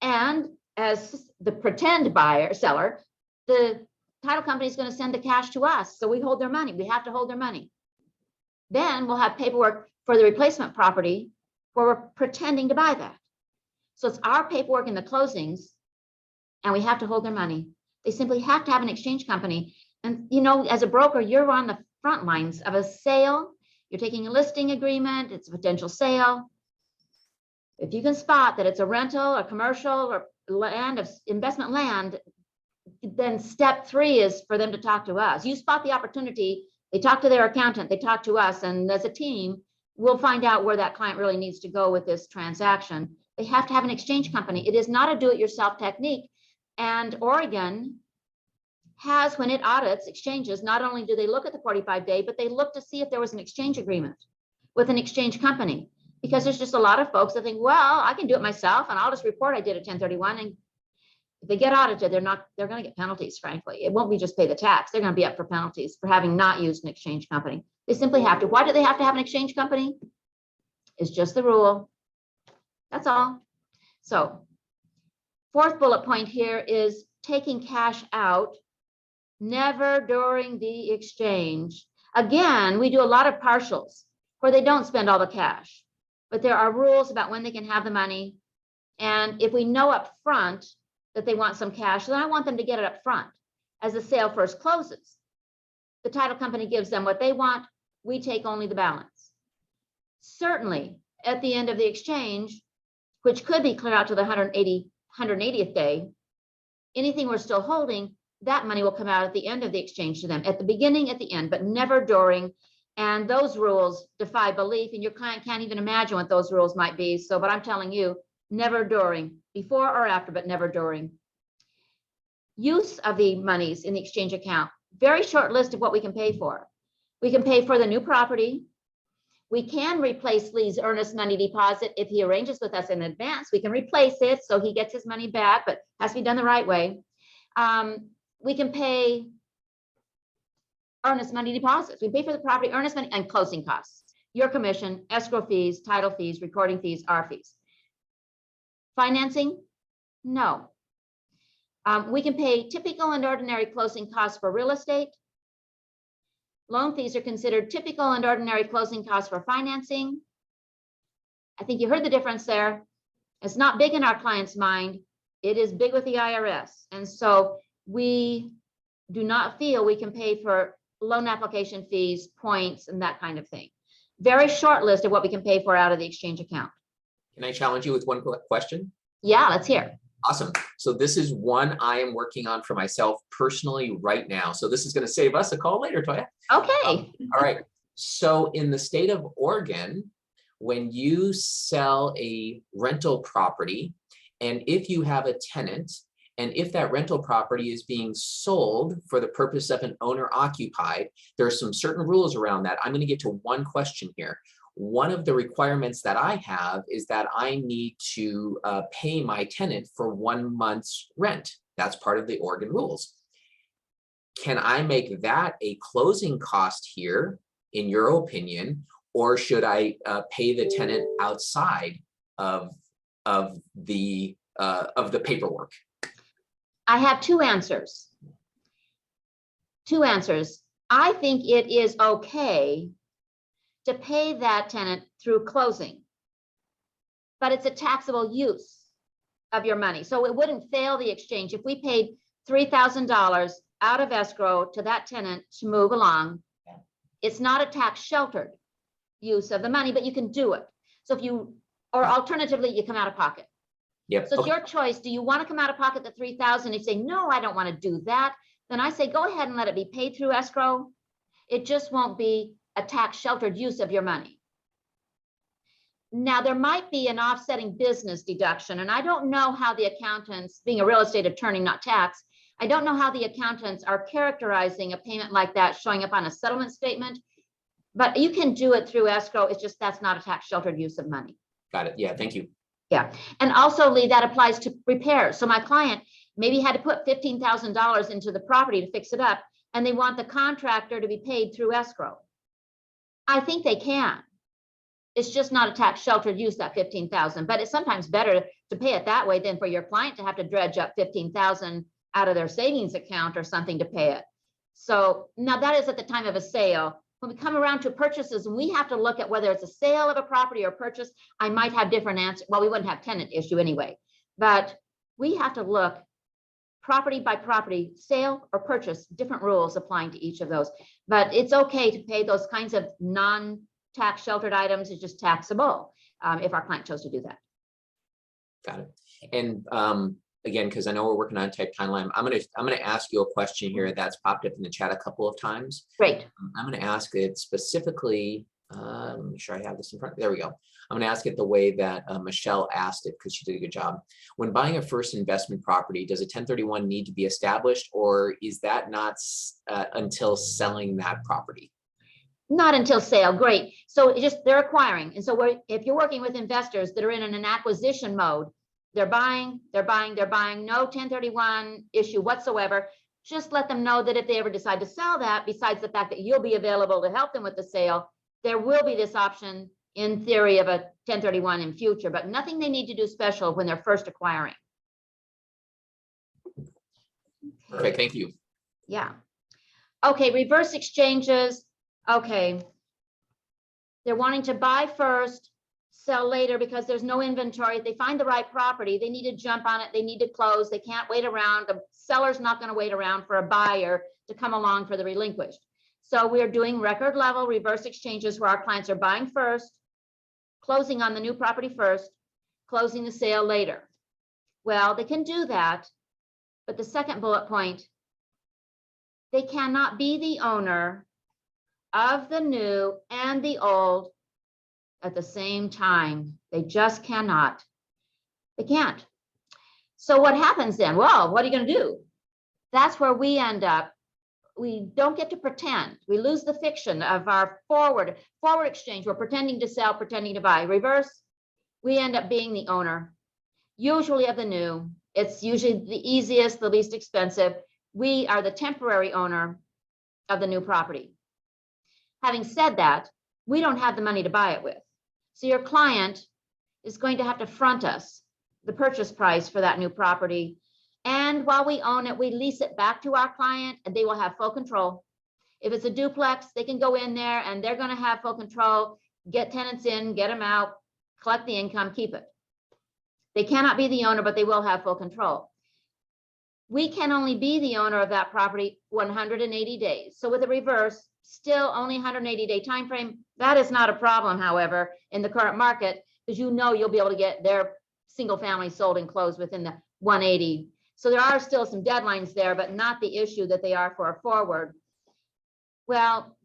And as the pretend seller, the title company is going to send the cash to us. So we hold their money. We have to hold their money. Then we'll have paperwork for the replacement property where we're pretending to buy that. So it's our paperwork in the closings and we have to hold their money. They simply have to have an exchange company. And you know, as a broker, you're on the front lines of a sale. You're taking a listing agreement. It's a potential sale. If you can spot that it's a rental, a commercial, or land of investment land, then step 3 is for them to talk to us. You spot the opportunity, they talk to their accountant, they talk to us, and as a team, we'll find out where that client really needs to go with this transaction. They have to have an exchange company. It is not a do-it-yourself technique. And Oregon has, when it audits exchanges, not only do they look at the 45-day, but they look to see if there was an exchange agreement with an exchange company. Because there's just a lot of folks that think, well, I can do it myself and I'll just report I did a 1031. And if they get audited, they're going to get penalties, frankly. It won't be just pay the tax. They're going to be up for penalties for having not used an exchange company. They simply have to. Why do they have to have an exchange company? It's just the rule. That's all. So 4th bullet point here is taking cash out, never during the exchange. Again, we do a lot of partials where they don't spend all the cash. But there are rules about when they can have the money. And if we know up front that they want some cash, then I want them to get it up front. As the sale first closes, the title company gives them what they want. We take only the balance. Certainly, at the end of the exchange, which could be clear out to the 180th day, anything we're still holding, that money will come out at the end of the exchange to them, at the beginning, at the end, but never during. And those rules defy belief, and your client can't even imagine what those rules might be. So, but I'm telling you, never during, before or after, but never during. Use of the monies in the exchange account. Very short list of what we can pay for. We can pay for the new property. We can replace Lee's earnest money deposit if he arranges with us in advance. We can replace it so he gets his money back, but has to be done the right way. We can pay earnest money deposits. We pay for the property, earnest money, and closing costs. Your commission, escrow fees, title fees, recording fees, our fees. Financing? No. We can pay typical and ordinary closing costs for real estate. Loan fees are considered typical and ordinary closing costs for financing. I think you heard the difference there. It's not big in our client's mind. It is big with the IRS. And so we do not feel we can pay for loan application fees, points, and that kind of thing. Very short list of what we can pay for out of the exchange account. Can I challenge you with one question? Yeah, let's hear. Awesome. So this is one I am working on for myself personally right now. So this is going to save us a call later, Toija. Okay. All right. So in the state of Oregon, when you sell a rental property, and if you have a tenant, and if that rental property is being sold for the purpose of an owner occupied, there are some certain rules around that. I'm going to get to one question here. One of the requirements that I have is that I need to pay my tenant for 1 month's rent. That's part of the Oregon rules. Can I make that a closing cost here, in your opinion, or should I pay the tenant outside of of the paperwork? I have two answers. I think it is okay to pay that tenant through closing, but it's a taxable use of your money. So it wouldn't fail the exchange. If we paid $3,000 out of escrow to that tenant to move along, it's not a tax sheltered use of the money, but you can do it. So if you, or alternatively, you come out of pocket. Yep. So it's your choice. Do you want to come out of pocket the $3,000? If you say, no, I don't want to do that, then I say, go ahead and let it be paid through escrow. It just won't be a tax sheltered use of your money. Now, there might be an offsetting business deduction, and I don't know how the accountants, being a real estate attorney, not tax, I don't know how the accountants are characterizing a payment like that showing up on a settlement statement, but you can do it through escrow. It's just that's not a tax sheltered use of money. Got it. Yeah, thank you. Yeah, and also, Lee, that applies to repairs. So my client maybe had to put $15,000 into the property to fix it up, and they want the contractor to be paid through escrow. I think they can. It's just not a tax sheltered use, that $15,000, but it's sometimes better to pay it that way than for your client to have to dredge up $15,000 out of their savings account or something to pay it. So now that is at the time of a sale. When we come around to purchases, and we have to look at whether it's a sale of a property or purchase, I might have different answers. Well, we wouldn't have tenant issue anyway, but we have to look property by property, sale or purchase, different rules applying to each of those. But it's okay to pay those kinds of non-tax sheltered items. It's just taxable if our client chose to do that. Got it. And again, because I know we're working on a tight timeline, I'm gonna ask you a question here that's popped up in the chat a couple of times. Great. I'm gonna ask it specifically. Let me make sure I have this in front. There we go. I'm gonna ask it the way that Michelle asked it, because she did a good job. When buying a first investment property, does a 1031 need to be established, or is that not until selling that property? Not until sale. Great. So they're acquiring. And so if you're working with investors that are in an acquisition mode, they're buying, no 1031 issue whatsoever. Just let them know that if they ever decide to sell that, besides the fact that you'll be available to help them with the sale, there will be this option in theory of a 1031 in future, but nothing they need to do special when they're first acquiring. Okay, thank you. Yeah. Okay, reverse exchanges. Okay. They're wanting to buy first, sell later because there's no inventory. If they find the right property, they need to jump on it. They need to close. They can't wait around. The seller's not going to wait around for a buyer to come along for the relinquished. So we're doing record level reverse exchanges where our clients are buying first, closing on the new property first, closing the sale later. Well, they can do that, but the second bullet point, they cannot be the owner of the new and the old at the same time. They just cannot. They can't. So what happens then? Well, what are you going to do? That's where we end up. We don't get to pretend. We lose the fiction of our forward exchange. We're pretending to sell, pretending to buy. Reverse, we end up being the owner, usually of the new. It's usually the easiest, the least expensive. We are the temporary owner of the new property. Having said that, we don't have the money to buy it with. So your client is going to have to front us the purchase price for that new property. And while we own it, we lease it back to our client and they will have full control. If it's a duplex, they can go in there and they're going to have full control, get tenants in, get them out, collect the income, keep it. They cannot be the owner, but they will have full control. We can only be the owner of that property 180 days. So with a reverse, still only 180-day time frame. That is not a problem, however, in the current market, because you know you'll be able to get their single family sold and closed within the 180. So there are still some deadlines there, but not the issue that they are for a forward. Well,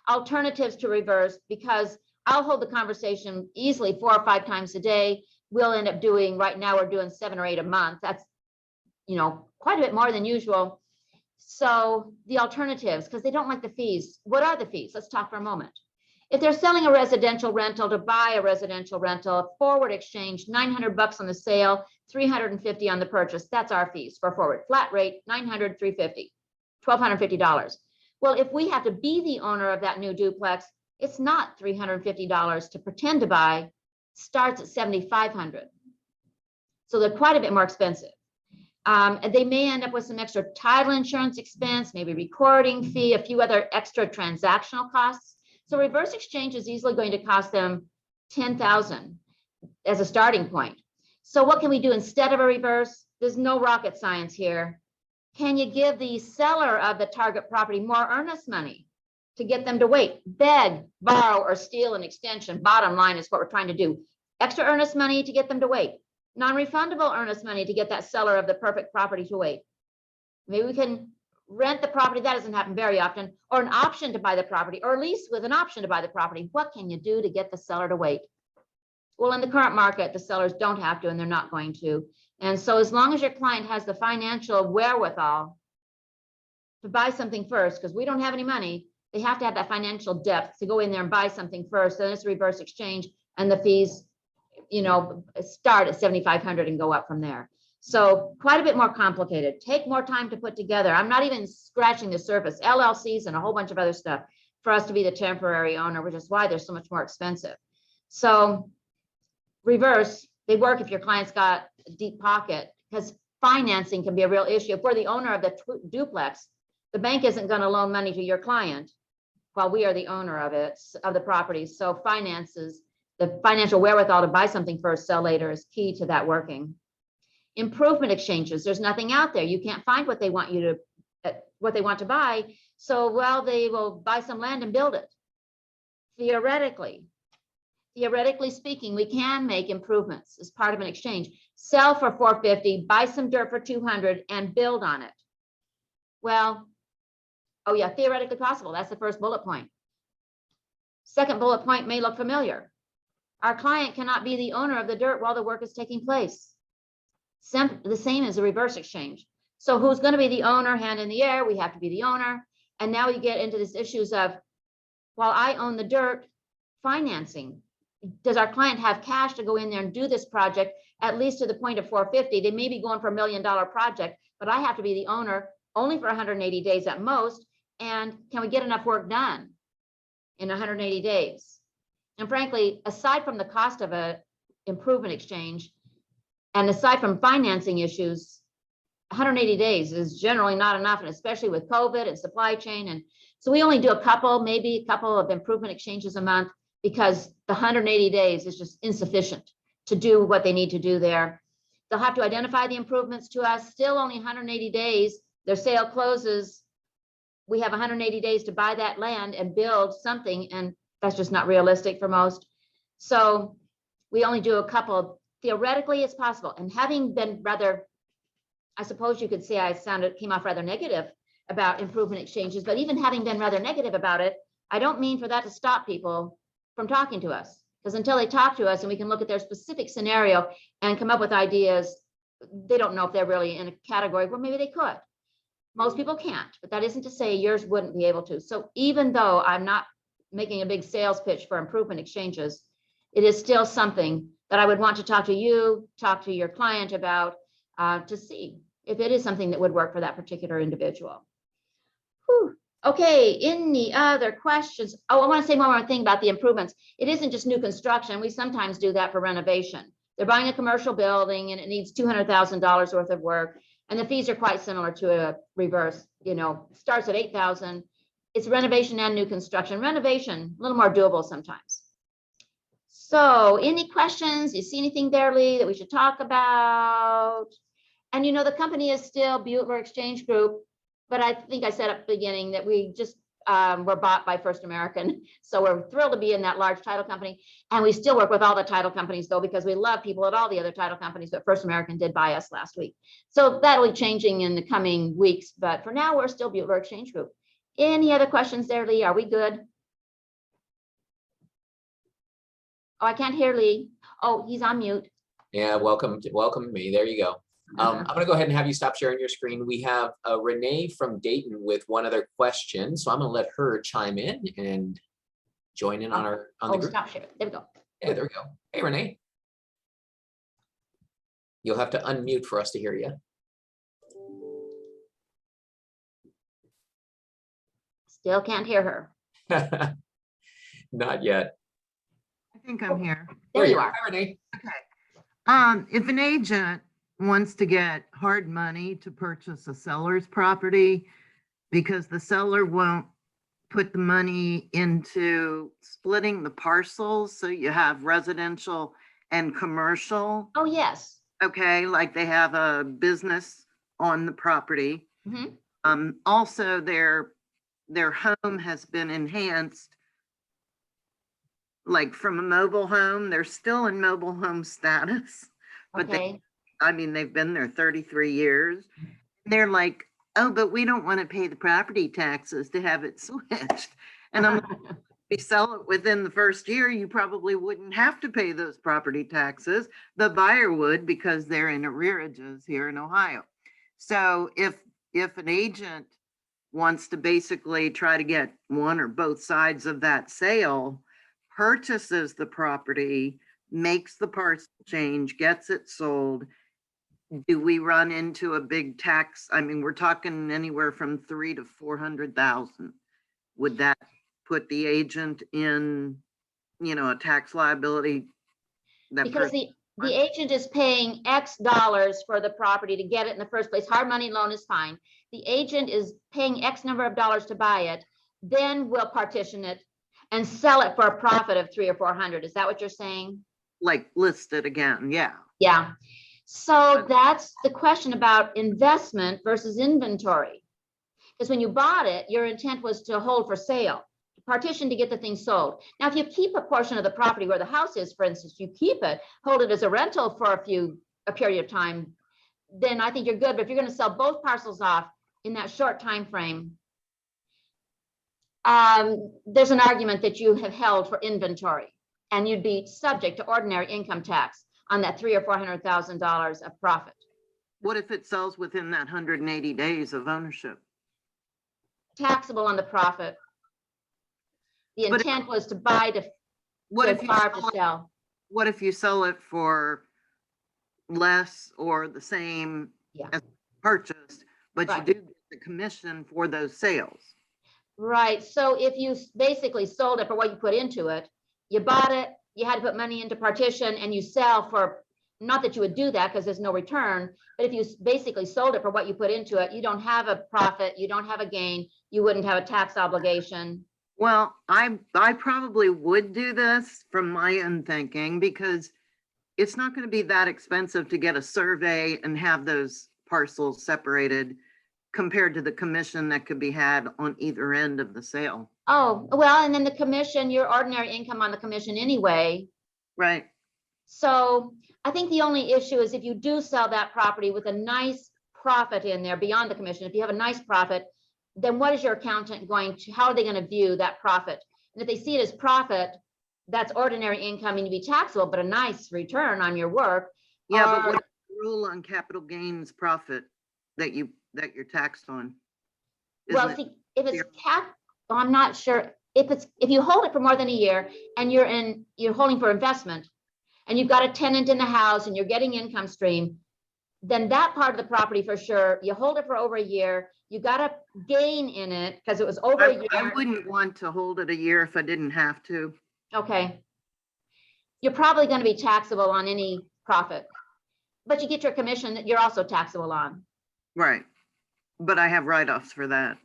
alternatives to reverse, because I'll hold the conversation easily 4 or 5 times a day. We'll end up doing, right now we're doing 7 or 8 a month. That's, you know, quite a bit more than usual. So the alternatives, because they don't like the fees. What are the fees? Let's talk for a moment. If they're selling a residential rental to buy a residential rental, a forward exchange, $900 on the sale, $350 on the purchase. That's our fees for forward. Flat rate, $900, $350, $1,250. Well, if we have to be the owner of that new duplex, it's not $350 to pretend to buy, starts at $7,500. So they're quite a bit more expensive. And they may end up with some extra title insurance expense, maybe recording fee, a few other extra transactional costs. So reverse exchange is easily going to cost them $10,000 as a starting point. So what can we do instead of a reverse? There's no rocket science here. Can you give the seller of the target property more earnest money to get them to wait? Beg, borrow, or steal an extension. Bottom line is what we're trying to do. Extra earnest money to get them to wait. Non-refundable earnest money to get that seller of the perfect property to wait. Maybe we can rent the property. That doesn't happen very often. Or an option to buy the property, or lease with an option to buy the property. What can you do to get the seller to wait? Well, in the current market, the sellers don't have to, and they're not going to. And so as long as your client has the financial wherewithal to buy something first, because we don't have any money, they have to have that financial depth to go in there and buy something first. Then it's a reverse exchange, and the fees, start at $7,500 and go up from there. So quite a bit more complicated. Take more time to put together. I'm not even scratching the surface. LLCs and a whole bunch of other stuff for us to be the temporary owner, which is why they're so much more expensive. So reverse, they work if your client's got a deep pocket, because financing can be a real issue. If we're the owner of the duplex, the bank isn't going to loan money to your client while we are the owner of it, of the property. So finances, the financial wherewithal to buy something first, sell later is key to that working. Improvement exchanges, there's nothing out there. You can't find what they want you to, what they want to buy. So, well, they will buy some land and build it. Theoretically speaking, we can make improvements as part of an exchange. Sell for $450, buy some dirt for $200, and build on it. Well, oh yeah, theoretically possible. That's the first bullet point. Second bullet point may look familiar. Our client cannot be the owner of the dirt while the work is taking place. The same as a reverse exchange. So who's going to be the owner? Hand in the air. We have to be the owner. And now we get into these issues of, while I own the dirt, financing. Does our client have cash to go in there and do this project, at least to the point of $450? They may be going for $1 million project, but I have to be the owner only for 180 days at most. And can we get enough work done in 180 days? And frankly, aside from the cost of an improvement exchange, and aside from financing issues, 180 days is generally not enough, and especially with COVID and supply chain. And so we only do maybe a couple of improvement exchanges a month, because the 180 days is just insufficient to do what they need to do there. They'll have to identify the improvements to us. Still only 180 days. Their sale closes. We have 180 days to buy that land and build something, and that's just not realistic for most. So we only do a couple. Theoretically, it's possible. And having been rather, I suppose you could say came off rather negative about improvement exchanges, but even having been rather negative about it, I don't mean for that to stop people from talking to us, because until they talk to us and we can look at their specific scenario and come up with ideas, they don't know if they're really in a category where maybe they could. Most people can't, but that isn't to say yours wouldn't be able to. So even though I'm not making a big sales pitch for improvement exchanges, it is still something that I would want to talk to you, talk to your client about, to see if it is something that would work for that particular individual. Whew. Okay, any other questions? Oh, I want to say one more thing about the improvements. It isn't just new construction. We sometimes do that for renovation. They're buying a commercial building and it needs $200,000 worth of work. And the fees are quite similar to a reverse, starts at $8,000. It's renovation and new construction. Renovation, a little more doable sometimes. So any questions? You see anything there, Lee, that we should talk about? And the company is still Beutler Exchange Group, but I think I said at the beginning that we just were bought by First American. So we're thrilled to be in that large title company. And we still work with all the title companies, though, because we love people at all the other title companies, but First American did buy us last week. So that'll be changing in the coming weeks. But for now, we're still Beutler Exchange Group. Any other questions there, Lee? Are we good? Oh, I can't hear Lee. Oh, he's on mute. Yeah, welcome me. There you go. I'm going to go ahead and have you stop sharing your screen. We have Renee from Dayton with one other question, so I'm going to let her chime in and join in on the group. Stop sharing. There we go. Yeah, there we go. Hey, Renee. You'll have to unmute for us to hear you. Still can't hear her. Not yet. I think I'm here. There you are. Hi, Renee. Okay. If an agent wants to get hard money to purchase a seller's property because the seller won't put the money into splitting the parcels, so you have residential and commercial, Oh, yes. okay, like they have a business on the property. Mhm. Also their home has been enhanced, like from a mobile home. They're still in mobile home status, but Okay. they've been there 33 years. They're like, oh, but we don't want to pay the property taxes to have it switched. And I'm like, if you sell it within the first year, you probably wouldn't have to pay those property taxes. The buyer would, because they're in arrearages here in Ohio. So if an agent wants to basically try to get one or both sides of that sale, purchases the property, makes the parcel change, gets it sold, do we run into a big tax? I mean, we're talking anywhere from 300 to 400,000. Would that put the agent in, a tax liability? Because the agent is paying X dollars for the property to get it in the first place. Hard money loan is fine. The agent is paying X number of dollars to buy it, then we'll partition it and sell it for a profit of 300 or 400. Is that what you're saying? Like listed again, yeah. Yeah. So that's the question about investment versus inventory. Because when you bought it, your intent was to hold for sale, partition to get the thing sold. Now, if you keep a portion of the property where the house is, for instance, you keep it, hold it as a rental for a period of time, then I think you're good. But if you're going to sell both parcels off in that short time frame, there's an argument that you have held for inventory, and you'd be subject to ordinary income tax on that $300,000 or $400,000 of profit. What if it sells within that 180 days of ownership? Taxable on the profit. The intent was to buy to sell. What if you sell it for less or the same as purchased, but you do get the commission for those sales? Right. So if you basically sold it for what you put into it, you bought it, you had to put money into partition, and you sell for, not that you would do that because there's no return, but if you basically sold it for what you put into it, you don't have a profit, you don't have a gain, you wouldn't have a tax obligation. Well, I probably would do this from my own thinking, because it's not going to be that expensive to get a survey and have those parcels separated compared to the commission that could be had on either end of the sale. Oh, well, and then the commission, your ordinary income on the commission anyway. Right. So I think the only issue is if you do sell that property with a nice profit in there beyond the commission, if you have a nice profit, then what is your accountant how are they going to view that profit? And if they see it as profit, that's ordinary income and you'd be taxable, but a nice return on your work. Yeah, but what's the rule on capital gains profit that you're taxed on? Well, see, if it's I'm not sure. If you hold it for more than a year and you're holding for investment and you've got a tenant in the house and you're getting income stream, then that part of the property for sure, you hold it for over a year, you got a gain in it because it was over a year. I wouldn't want to hold it a year if I didn't have to. Okay. You're probably going to be taxable on any profit, but you get your commission that you're also taxable on. Right. But I have write-offs for that.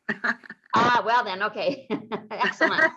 Well then, okay. Excellent.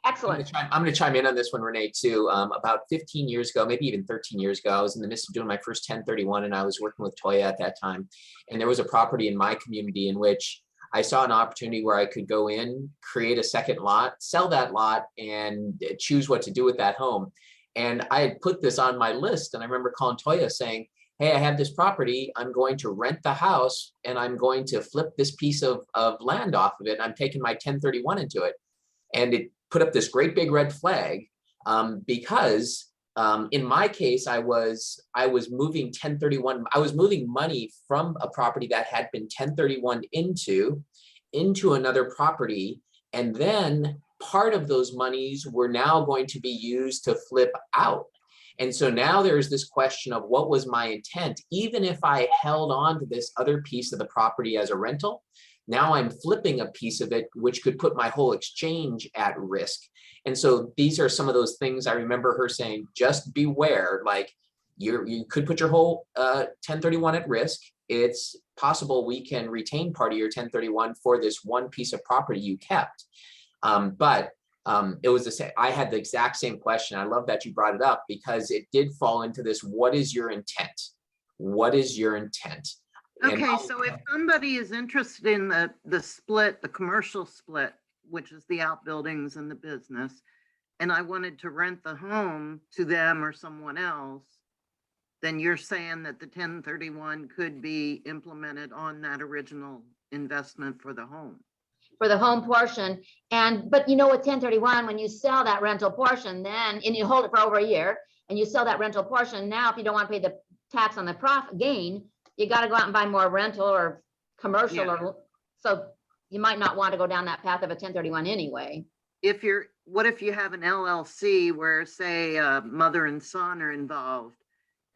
Excellent. I'm going to chime in on this one, Renee, too. About 15 years ago, maybe even 13 years ago, I was in the midst of doing my first 1031, and I was working with Toija at that time. And there was a property in my community in which I saw an opportunity where I could go in, create a second lot, sell that lot, and choose what to do with that home. And I had put this on my list, and I remember calling Toija saying, hey, I have this property, I'm going to rent the house, and I'm going to flip this piece of land off of it. And I'm taking my 1031 into it. And it put up this great big red flag because in my case, I was moving 1031. I was moving money from a property that had been 1031 into another property. And then part of those monies were now going to be used to flip out. And so now there's this question of what was my intent? Even if I held on to this other piece of the property as a rental, now I'm flipping a piece of it, which could put my whole exchange at risk. And so these are some of those things I remember her saying, just beware, like you could put your whole 1031 at risk. It's possible we can retain part of your 1031 for this one piece of property you kept. But it was the same. I had the exact same question. I love that you brought it up because it did fall into this. What is your intent? What is your intent? Okay, so if somebody is interested in the split, the commercial split, which is the outbuildings and the business, and I wanted to rent the home to them or someone else, then you're saying that the 1031 could be implemented on that original investment for the home. For the home portion. But you know, with 1031, when you sell that rental portion, then, and you hold it for over a year, and you sell that rental portion, now if you don't want to pay the tax on the profit gain, you got to go out and buy more rental or commercial, Yeah. or so you might not want to go down that path of a 1031 anyway. What if you have an LLC where, say, mother and son are involved,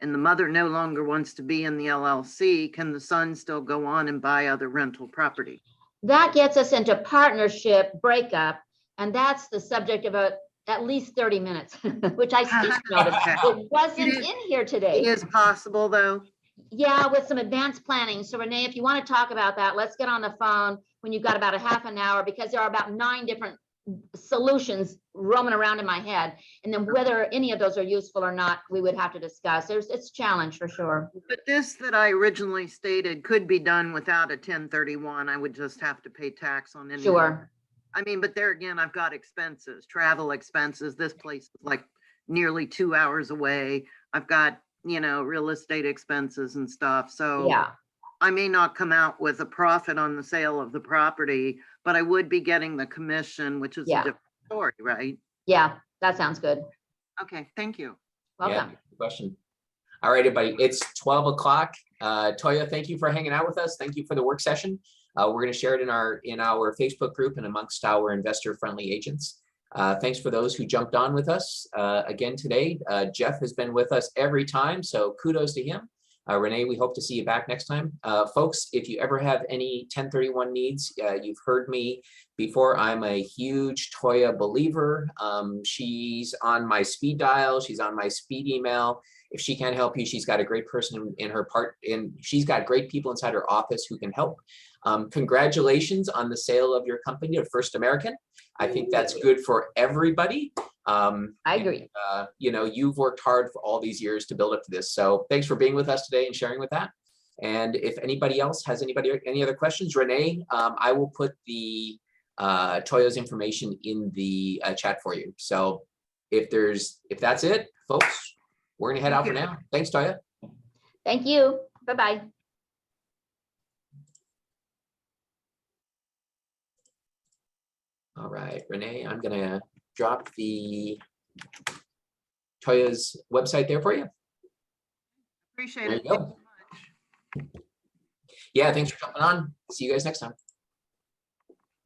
and the mother no longer wants to be in the LLC? Can the son still go on and buy other rental property? That gets us into partnership breakup, and that's the subject of at least 30 minutes, which I speech noticed. It wasn't in here today. It is possible, though. Yeah, with some advanced planning. So Renee, if you want to talk about that, let's get on the phone when you've got about a half an hour, because there are about 9 different solutions roaming around in my head. And then whether any of those are useful or not, we would have to discuss. It's a challenge for sure. But this that I originally stated could be done without a 1031. I would just have to pay tax on any. Sure. I mean, but there again, I've got expenses, travel expenses. This place is like nearly 2 hours away. I've got, real estate expenses and stuff. So Yeah. I may not come out with a profit on the sale of the property, but I would be getting the commission, which is a different story, right? Yeah, that sounds good. Okay, thank you. Welcome. Yeah, good question. All right, everybody, it's 12 o'clock. Toija, thank you for hanging out with us. Thank you for the work session. We're going to share it in our Facebook group and amongst our investor-friendly agents. Thanks for those who jumped on with us again today. Jeff has been with us every time, so kudos to him. Renee, we hope to see you back next time. Folks, if you ever have any 1031 needs, you've heard me before. I'm a huge Toija believer. She's on my speed dial. She's on my speed email. If she can't help you, she's got a great person in her part, and she's got great people inside her office who can help. Congratulations on the sale of your company to First American. I think that's good for everybody. I agree. And, you've worked hard for all these years to build up to this. So thanks for being with us today and sharing with that. And if anybody else has any other questions, Renee, I will put the Toija's information in the chat for you. So if that's it, folks, we're gonna head out for now. Thanks, Toija. Thank you. Bye-bye. All right, Renee, I'm gonna drop the Toija's website there for you. Appreciate There it. you go. Thank you so much. Yeah, thanks for jumping on. See you guys next time.